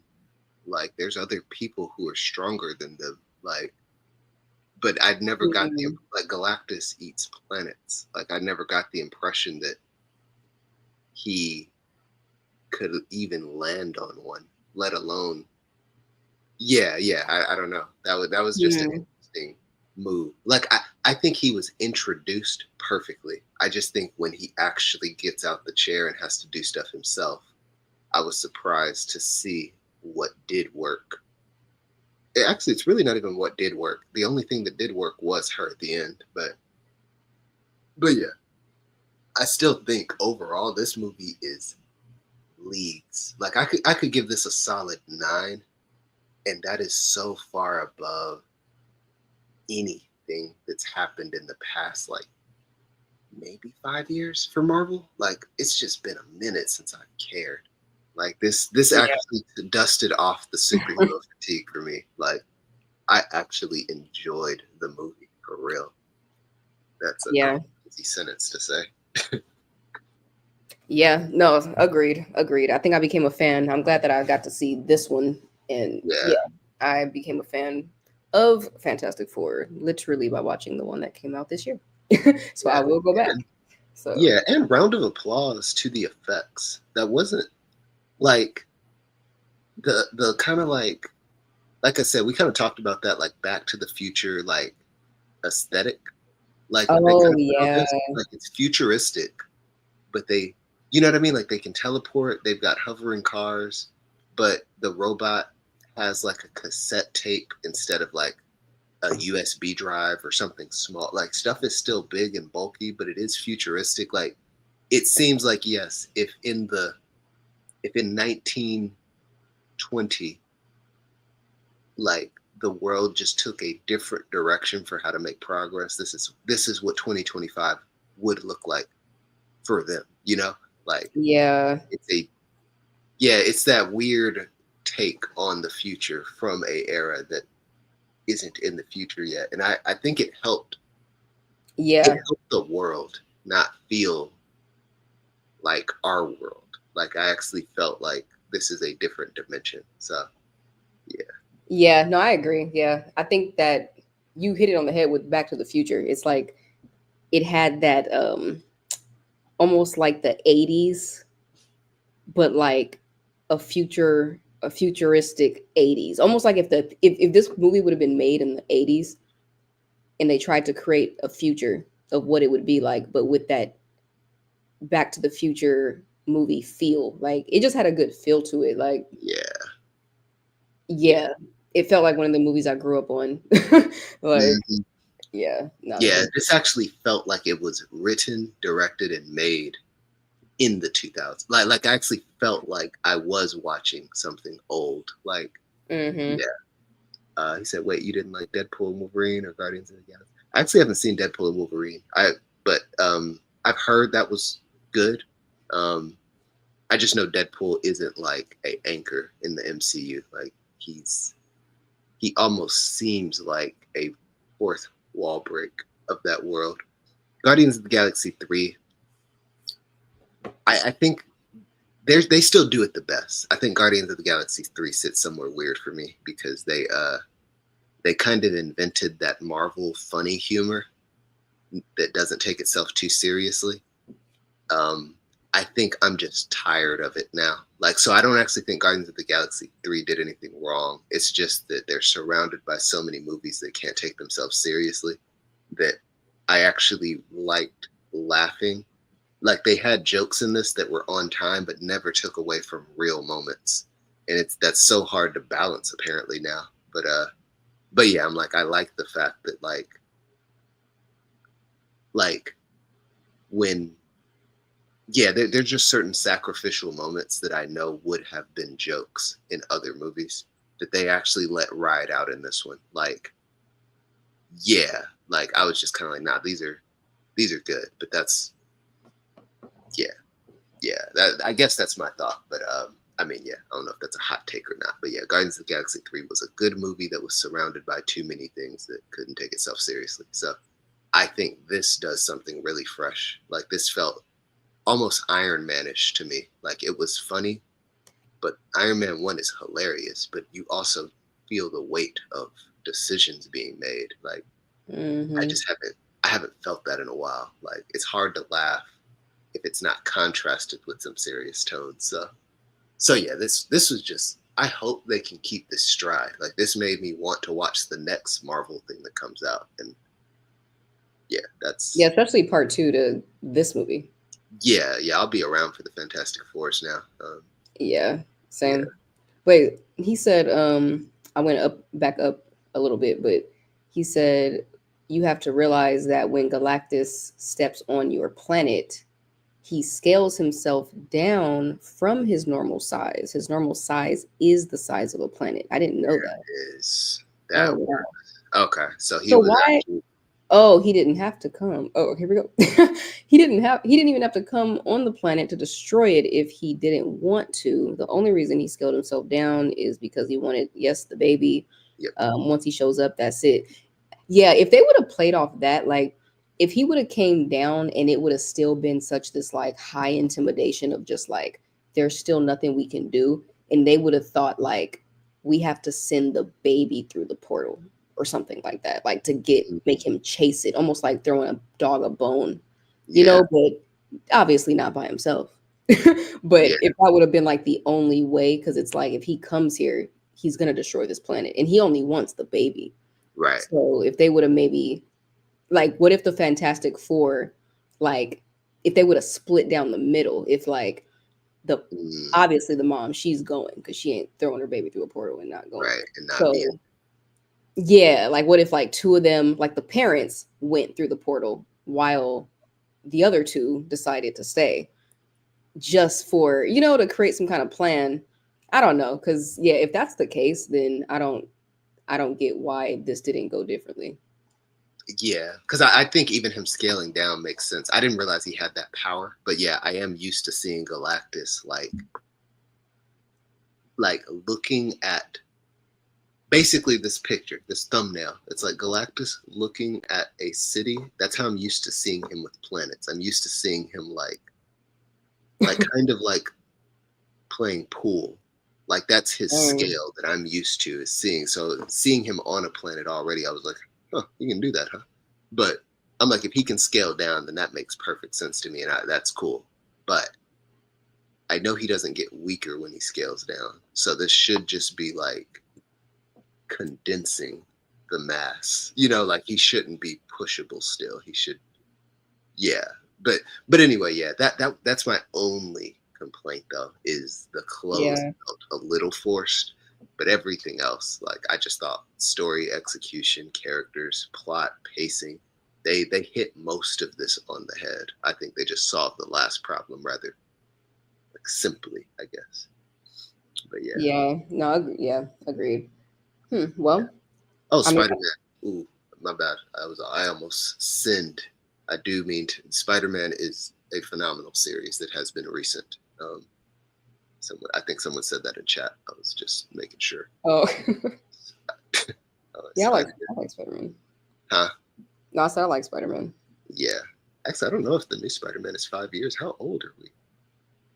Like there's other people who are stronger than them. Like, but I'd never got the mm, like Galactus eats planets. Like I never got the impression that he could even land on one, let alone yeah, yeah. I don't know. That was just an mm, interesting move. Like I think he was introduced perfectly. I just think when he actually gets out the chair and has to do stuff himself, I was surprised to see what did work. Actually, it's really not even what did work. The only thing that did work was her at the end. But yeah, I still think overall this movie is leagues. Like I could give this a solid 9, and that is so far above anything that's happened in the past like maybe 5 years for Marvel. Like it's just been a minute since I've cared. Like this yeah, actually dusted off the superhero fatigue for me. Like I actually enjoyed the movie for real. That's a yeah. crazy sentence to say. Yeah, no, agreed. I think I became a fan. I'm glad that I got to see this one, and Yeah, yeah, I became a fan of Fantastic Four literally by watching the one that came out this year. So I yeah, will go back. and So yeah, and round of applause to the effects. That wasn't like the kind of like I said, we kind of talked about that like Back to the Future like aesthetic, like that they oh kind of put on yeah, this. Like it's futuristic, but they, you know what I mean? Like they can teleport. They've got hovering cars, but the robot has like a cassette tape instead of like a USB drive or something small. Like stuff is still big and bulky, but it is futuristic. Like it seems like yes, if in 1920 like the world just took a different direction for how to make progress, this is what 2025 would look like for them, you know? Like yeah, it's a yeah, it's that weird take on the future from a era that isn't in the future yet. And I think it yeah, helped the world not feel like our world. Like I actually felt like this is a different dimension. So yeah. yeah. No, I agree. Yeah, I think that you hit it on the head with Back to the Future. It's like it had that almost like the '80s, but like a futuristic '80s. Almost like if this movie would have been made in the '80s and they tried to create a future of what it would be like, but with that Back to the Future movie feel. Like it just had a good feel to it. Like Yeah. Yeah. yeah, it felt like one of the movies I grew up on. Like Mhm. yeah, no, it Yeah, was this actually felt like it was written, directed, and made in the 2000s. Like I actually felt like I was watching something old. Like, mm-hmm. yeah. He said, "Wait, you didn't like Deadpool and Wolverine or Guardians of the Galaxy?" I actually haven't seen Deadpool and Wolverine. But I've heard that was good. Um, I just know Deadpool isn't like a anchor in the MCU. Like he's he almost seems like a fourth wall break of that world. Guardians of the Galaxy 3, I think they still do it the best. I think Guardians of the Galaxy 3 sits somewhere weird for me because they kind of invented that Marvel funny humor that doesn't take itself too seriously. Um, I think I'm just tired of it now. Like, so I don't actually think Guardians of the Galaxy 3 did anything wrong. It's just that they're surrounded by so many movies that can't take themselves seriously that I actually liked laughing. Like they had jokes in this that were on time but never took away from real moments. And it's that's so hard to balance apparently now. But yeah, I'm like I like the fact that like when yeah, there's just certain sacrificial moments that I know would have been jokes in other movies that they actually let ride out in this one. Like, yeah, like I was just kind of like, nah, these are good, but that's yeah, yeah. That I guess that's my thought. But I mean, yeah, I don't know if that's a hot take or not. But yeah, Guardians of the Galaxy 3 was a good movie that was surrounded by too many things that couldn't take itself seriously. So I think this does something really fresh. Like this felt almost Iron Manish to me. Like it was funny, but Iron Man 1 is hilarious, but you also feel the weight of decisions being made. Like I Mm-hmm. just haven't felt that in a while. Like it's hard to laugh if it's not contrasted with some serious tones. So yeah, this was just I hope they can keep this stride. Like this made me want to watch the next Marvel thing that comes out. And yeah, Yeah, that's especially part two to this movie. yeah, I'll be around for the Fantastic Fours now. Yeah, Yeah, same. Wait, he said, I went up back up a little bit, but he said you have to realize that when Galactus steps on your planet, he scales himself down from his normal size. His normal size is the size of a planet. I didn't know that. is Oh that wow. okay? So he So was why actually oh, he didn't have to come. Oh, here we go. He didn't even have to come on the planet to destroy it if he didn't want to. The only reason he scaled himself down is because he wanted, yes, the baby. yep, Once he shows up, that's it. Yeah, if they would have played off that, like if he would have came down and it would have still been such this like high intimidation of just like there's still nothing we can do, and they would have thought like we have to send the baby through the portal or something like that, like to make him chase it, almost like throwing a dog a bone, Yeah, but obviously not by himself. But yeah, if that would have been like the only way, because it's like if he comes here, he's gonna destroy this planet, and he only wants the baby. right. So if they would have maybe like, what if the Fantastic Four, like, if they would have split down the middle, if like the Mm, obviously the mom, she's going because she ain't throwing her baby through a portal and not going. right, and not being So yeah, like what if like two of them, like the parents, went through the portal while the other two decided to stay, just for to create some kind of plan. I don't know, because yeah, if that's the case, then I don't get why this didn't go differently. yeah, because I think even him scaling down makes sense. I didn't realize he had that power, but yeah, I am used to seeing Galactus like looking at basically this picture, this thumbnail. It's like Galactus looking at a city. That's how I'm used to seeing him with planets. I'm used to seeing him like kind of like playing pool. Like that's his Mm, scale that I'm used to is seeing. So seeing him on a planet already, I was like, huh, you can do that, huh? But I'm like, if he can scale down, then that makes perfect sense to me, and that's cool. But I know he doesn't get weaker when he scales down. So this should just be like condensing the mass. Like he shouldn't be pushable still. He should, yeah. But anyway, yeah. That's my only complaint though is the clothes yeah, felt a little forced. But everything else, like I just thought, story execution, characters, plot, pacing, they hit most of this on the head. I think they just solved the last problem rather like simply, I guess. But yeah. yeah, no, yeah, agreed. Well, Oh, I mean, Spider Man. Ooh, my bad. I almost sinned. I do mean to. Spider Man is a phenomenal series that has been recent. I think someone said that in chat. I was just making sure. oh, yeah, I like Spider I like Spider Man. Man. Huh? No, I said I like Spider Man. Yeah. Actually, I don't know if the new Spider Man is 5 years. How old are we?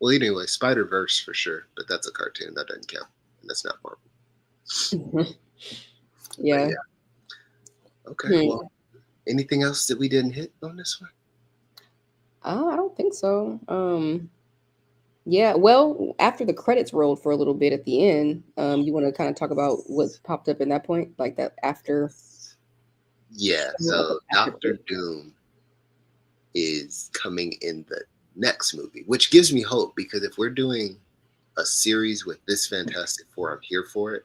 Well, anyway, Spider Verse for sure, but that's a cartoon that doesn't count, and that's not Marvel. But Yeah. yeah. Okay. Well, Hmm. anything else that we didn't hit on this one? I don't think so. Yeah. Well, after the credits rolled for a little bit at the end, you want to kind of talk about what popped up in that point, like that after, Yeah. like the So after Doctor credit. Doom is coming in the next movie, which gives me hope because if we're doing a series with this Fantastic Four, I'm here for it.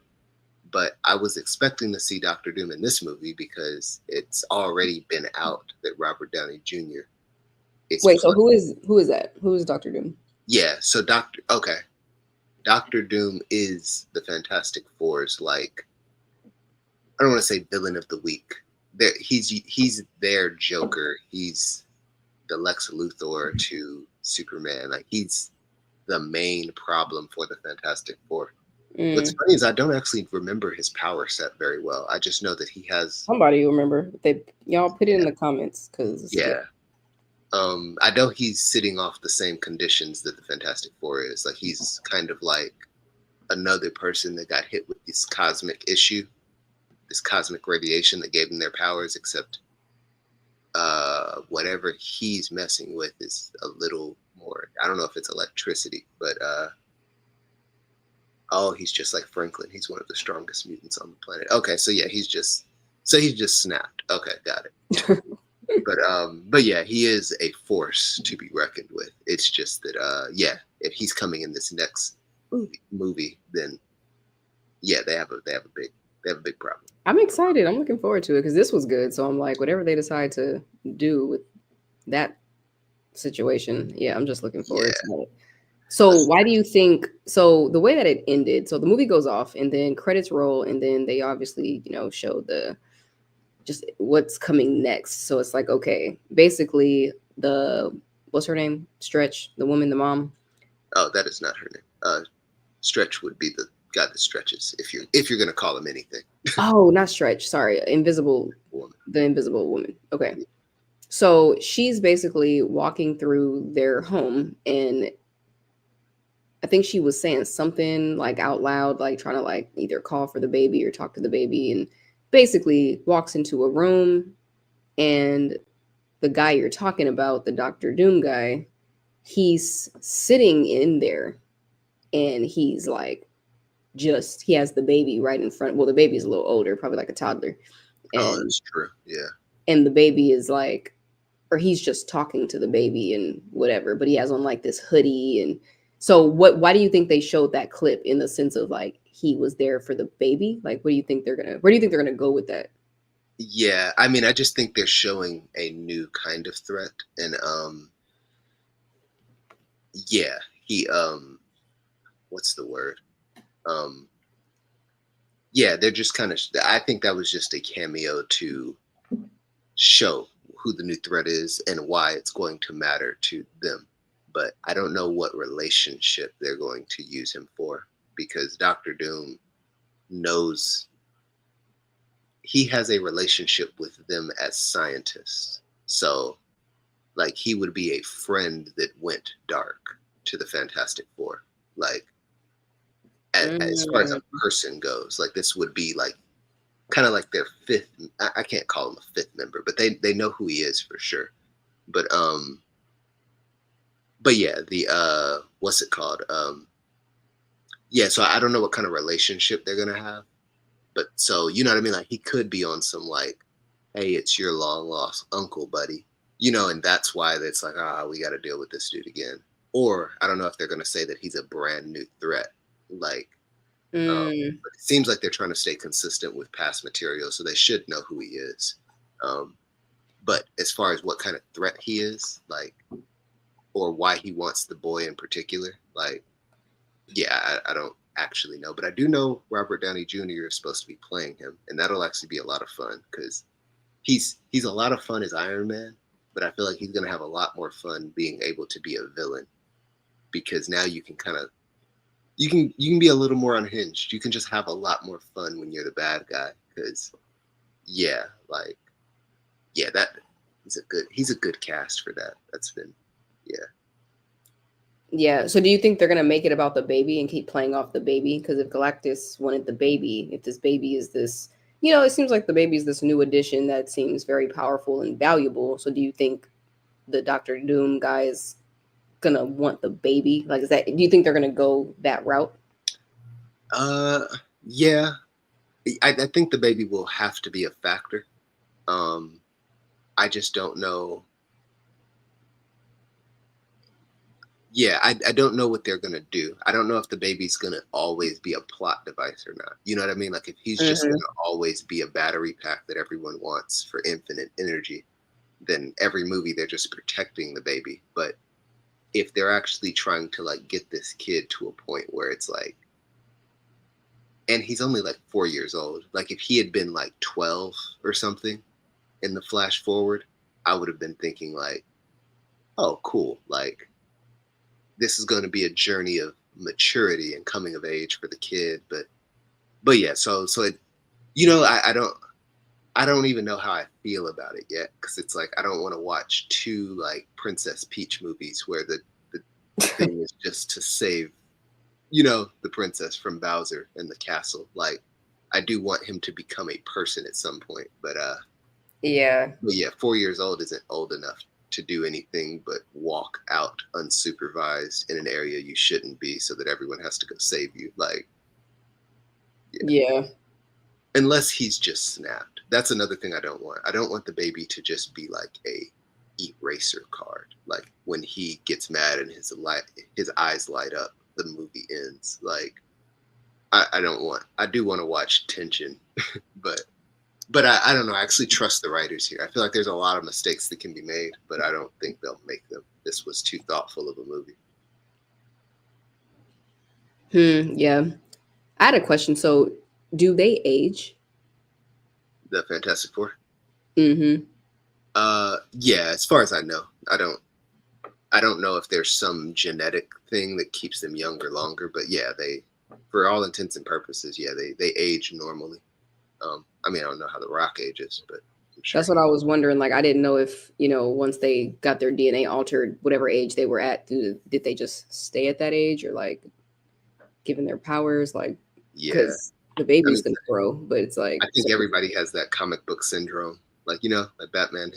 But I was expecting to see Doctor Doom in this movie because it's already been out that Robert Downey Jr. is Wait, so playing. who is that? Who is Doctor Doom? Yeah, so Doctor Doom is the Fantastic Four's like I don't want to say villain of the week. He's their Joker. He's the Lex Luthor to Superman. Like he's the main problem for the Fantastic Four. What's Mm, funny is I don't actually remember his power set very well. I just know that he has somebody will remember. They y'all put it in the comments because yeah. yeah. I know he's sitting off the same conditions that the Fantastic Four is. Like he's kind of like another person that got hit with this cosmic issue, this cosmic radiation that gave them their powers, except whatever he's messing with is a little more I don't know if it's electricity, but oh, he's just like Franklin. He's one of the strongest mutants on the planet. Okay, so yeah, he's just snapped. Okay, got it. But yeah, he is a force to be reckoned with. It's just that yeah, if he's coming in this next movie, then yeah, they have a big problem. I'm excited. I'm looking forward to it because this was good. So I'm like, whatever they decide to do with that situation, yeah, I'm just looking forward Yeah. to it. So Let's why do you think so the way that it ended, so the movie goes off and then credits roll and then they obviously, show the just what's coming next. So it's like, okay, basically the what's her name? Stretch, the woman, the mom. oh, that is not her name. Stretch would be the guy that stretches if you're gonna call him anything. Oh, not Stretch. Sorry, Invisible, Woman. the Invisible Woman. Okay. So she's basically walking through their home, and I think she was saying something like out loud, like trying to like either call for the baby or talk to the baby, and basically walks into a room, and the guy you're talking about, the Doctor Doom guy, he's sitting in there, and he's like just he has the baby right in front. Well, the baby's a little older, probably like a toddler, Oh, and that's true. Yeah. the baby is like, or he's just talking to the baby and whatever, but he has on like this hoodie. And so why do you think they showed that clip, in the sense of like he was there for the baby? Like, where do you think they're gonna go with that? Yeah, I mean, I just think they're showing a new kind of threat, and yeah, he what's the word? Um, yeah, they're just kind of. I think that was just a cameo to show who the new threat is and why it's going to matter to them. But I don't know what relationship they're going to use him for, because Doctor Doom knows he has a relationship with them as scientists. So, like, he would be a friend that went dark to the Fantastic Four. Like, as far as a Mm, person goes, like, this would be like kind of like their fifth. I can't call him a fifth member, but they know who he is for sure. But but yeah, the what's it called? Yeah, so I don't know what kind of relationship they're gonna have. But so you know what I mean? Like he could be on some like, hey, it's your long lost uncle, buddy. You know, and that's why it's like, we gotta deal with this dude again. Or I don't know if they're gonna say that he's a brand new threat. Like, mm, but it seems like they're trying to stay consistent with past material, so they should know who he is. Um, but as far as what kind of threat he is, like, or why he wants the boy in particular, like, yeah, I don't actually know, but I do know Robert Downey Jr. is supposed to be playing him, and that'll actually be a lot of fun because he's a lot of fun as Iron Man, but I feel like he's gonna have a lot more fun being able to be a villain because now you can kind of you can be a little more unhinged. You can just have a lot more fun when you're the bad guy because yeah, like yeah, that he's a good cast for that. That's been yeah. yeah. So do you think they're gonna make it about the baby and keep playing off the baby? Because if Galactus wanted the baby, if this baby is this, it seems like the baby is this new addition that seems very powerful and valuable. So do you think the Doctor Doom guy is gonna want the baby? Like, do you think they're gonna go that route? Uh yeah, I think the baby will have to be a factor. Um, I just don't know. Yeah, I don't know what they're gonna do. I don't know if the baby's gonna always be a plot device or not. You know what I mean? Like if he's just Hmm. gonna always be a battery pack that everyone wants for infinite energy, then every movie they're just protecting the baby. But if they're actually trying to like get this kid to a point where it's like, and he's only like 4 years old. Like if he had been like 12 or something in the flash forward, I would have been thinking like, oh, cool. Like this is going to be a journey of maturity and coming of age for the kid. But yeah, so it, I don't even know how I feel about it yet because it's like I don't want to watch two like Princess Peach movies where the thing is just to save the princess from Bowser and the castle. Like I do want him to become a person at some point, Yeah. but yeah, 4 years old isn't old enough to do anything but walk out unsupervised in an area you shouldn't be so that everyone has to go save you. Like, yeah. Yeah. Unless he's just snapped. That's another thing I don't want. I don't want the baby to just be like a eraser card. Like when he gets mad and his eyes light up, the movie ends. Like I don't want I do want to watch tension, but I don't know. I actually trust the writers here. I feel like there's a lot of mistakes that can be made, but I don't think they'll make them. This was too thoughtful of a movie. Yeah. I had a question. So, do they age? The Fantastic Four. Mm-hmm. Yeah. As far as I know, I don't know if there's some genetic thing that keeps them younger longer, but yeah, for all intents and purposes, yeah, they age normally. I mean, I don't know how the Rock ages, but I'm sure That's what he. I was wondering. Like, I didn't know if, once they got their DNA altered, whatever age they were at, did they just stay at that age or like given their powers? Like, Yeah, because the I baby's mean, gonna grow, but it's like, I think everybody has that comic book syndrome. Like, like Batman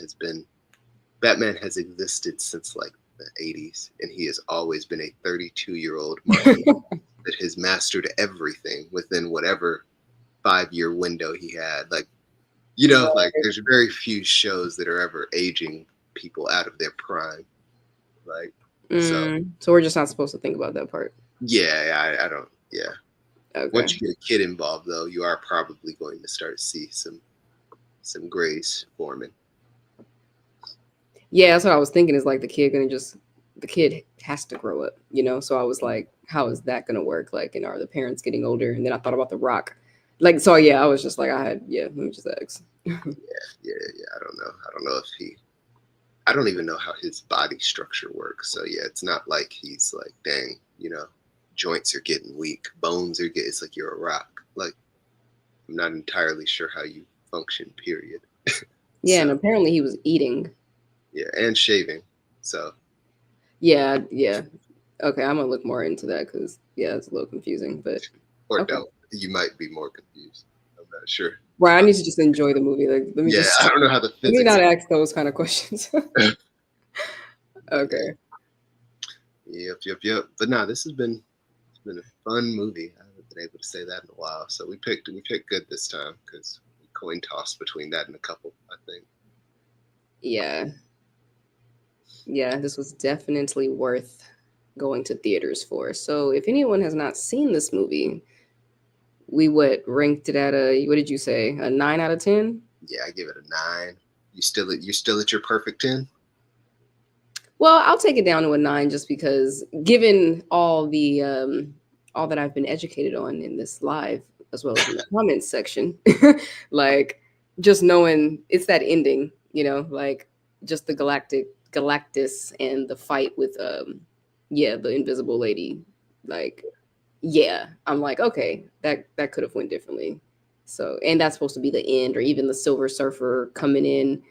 has existed since like the 80s, and he has always been a 32-year-old martial that has mastered everything within whatever 5-year window he had. Like, like there's very few shows that are ever aging people out of their prime. Like, so so we're just not supposed to think about that part. yeah, I don't, yeah. Okay. Once you get a kid involved, though, you are probably going to start to see some grays forming. Yeah, that's what I was thinking. Is like the kid has to grow up, So I was like, how is that gonna work? Like, and are the parents getting older? And then I thought about the Rock, like, so yeah, I was just like, let me just ask. Yeah. I don't know if he. I don't even know how his body structure works. So yeah, it's not like he's like, dang, joints are getting weak, bones are getting. It's like you're a rock. Like I'm not entirely sure how you function. Period. Yeah, So and apparently he was eating. yeah, and shaving. So Yeah, yeah. Okay, I'm gonna look more into that because yeah, it's a little confusing, but or okay. don't. You might be more confused. I'm not sure. Right, I need to just enjoy the movie. Like, let me Yeah, just I don't know how the let me physics. not ask those kind of questions. But yeah, Okay. yep. But nah, this has been a fun movie. I haven't been able to say that in a while. So we picked good this time because we coin tossed between that and a couple. I think. Yeah, yeah. This was definitely worth going to theaters for. So if anyone has not seen this movie, we would ranked it at a what did you say? A 9 out of 10? Yeah, I give it a 9. You still at your perfect 10? Well, I'll take it down to a 9 just because given all that I've been educated on in this live as well as in the comments section, like just knowing it's that ending, like just the Galactus and the fight with yeah, the invisible lady. Like yeah, I'm like, okay, that could have went differently. So, and that's supposed to be the end or even the Silver Surfer coming in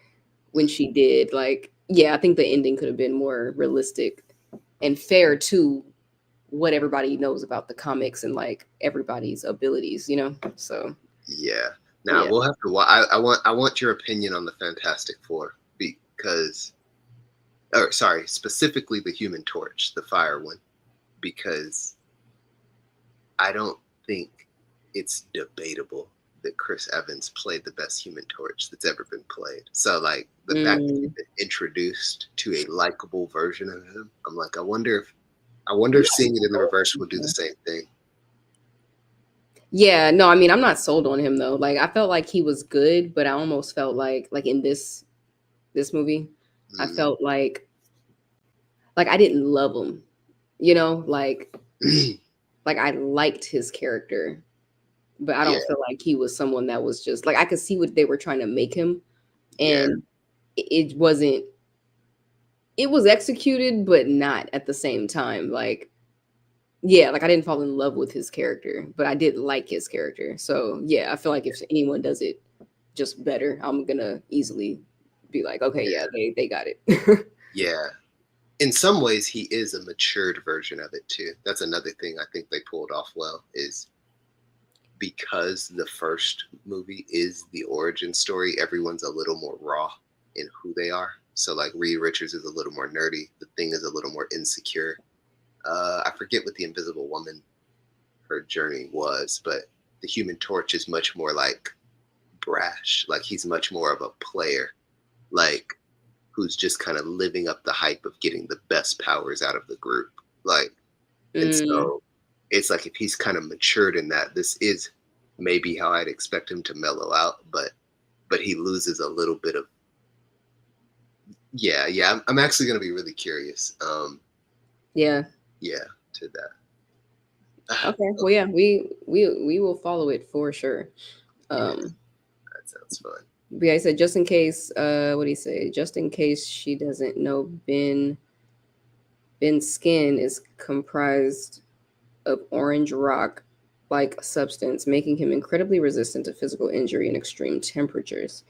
when she did. Like, yeah, I think the ending could have been more realistic and fair to what everybody knows about the comics and like everybody's abilities. So Yeah. Now yeah. we'll have to. I want your opinion on the Fantastic Four because, or sorry, specifically the Human Torch, the Fire one, because I don't think it's debatable that Chris Evans played the best Human Torch that's ever been played. So like the fact that he's Mm, been introduced to a likable version of him, I'm like, I wonder if seeing it in the reverse will do the same thing. yeah, no, I mean, I'm not sold on him though. Like I felt like he was good, but I almost felt like in this movie, I Mm. felt like I didn't love him. You know, like like I liked his character, but I Yeah, don't feel like he was someone that was just like I could see what they were trying to make him, yeah, and it wasn't. It was executed, but not at the same time. Like yeah, like I didn't fall in love with his character, but I did like his character. So yeah, I feel like if anyone does it just better, I'm gonna easily be like, okay, yeah, yeah, they got it. yeah. In some ways, he is a matured version of it too. That's another thing I think they pulled off well is because the first movie is the origin story, everyone's a little more raw in who they are. So like Reed Richards is a little more nerdy. The Thing is a little more insecure. I forget what the Invisible Woman her journey was, but the Human Torch is much more like brash. Like he's much more of a player, like who's just kind of living up the hype of getting the best powers out of the group. Like, and Mm, so it's like if he's kind of matured in that, this is maybe how I'd expect him to mellow out, but he loses a little bit of yeah. I'm actually gonna be really curious. yeah. Yeah, to that. Okay. Well, Okay, yeah, we will follow it for sure. yeah, Um, that sounds fun. but yeah, I said just in case. What do you say? Just in case she doesn't know, Ben's skin is comprised of orange rock like substance, making him incredibly resistant to physical injury and extreme temperatures.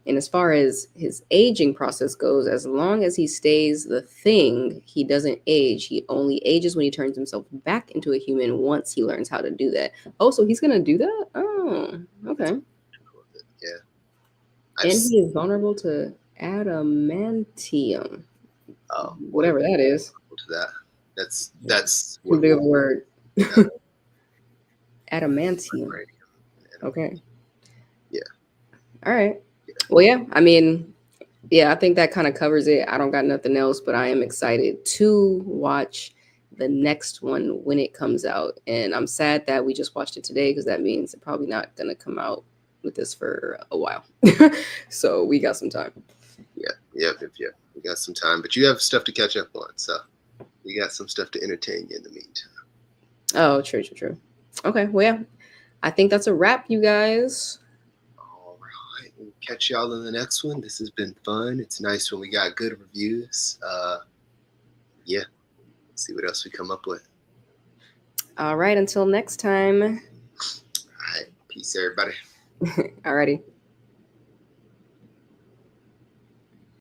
And as far as his aging process goes, as long as he stays the thing, he doesn't age. He only ages when he turns himself back into a human once he learns how to do that. Oh, so he's gonna do that? Oh, That's okay. cool. Yeah, I've And s- he is vulnerable to adamantium, oh boy, whatever that is. to that. That's Too what big of we'll a word. uh, Adamantium. right. And, Okay. yeah, All right. yeah. Well, yeah. I mean, yeah, I think that kind of covers it. I don't got nothing else, but I am excited to watch the next one when it comes out. And I'm sad that we just watched it today because that means it's probably not going to come out with this for a while. So we got some time. Yeah, yep. We got some time, but you have stuff to catch up on, so we got some stuff to entertain you in the meantime. Oh, true, true, true. Okay. Well, yeah, I think that's a wrap, you guys. All right, we'll catch y'all in the next one. This has been fun. It's nice when we got good reviews. Yeah, let's see what else we come up with. All right. Until next time. All right, peace, everybody. Alrighty.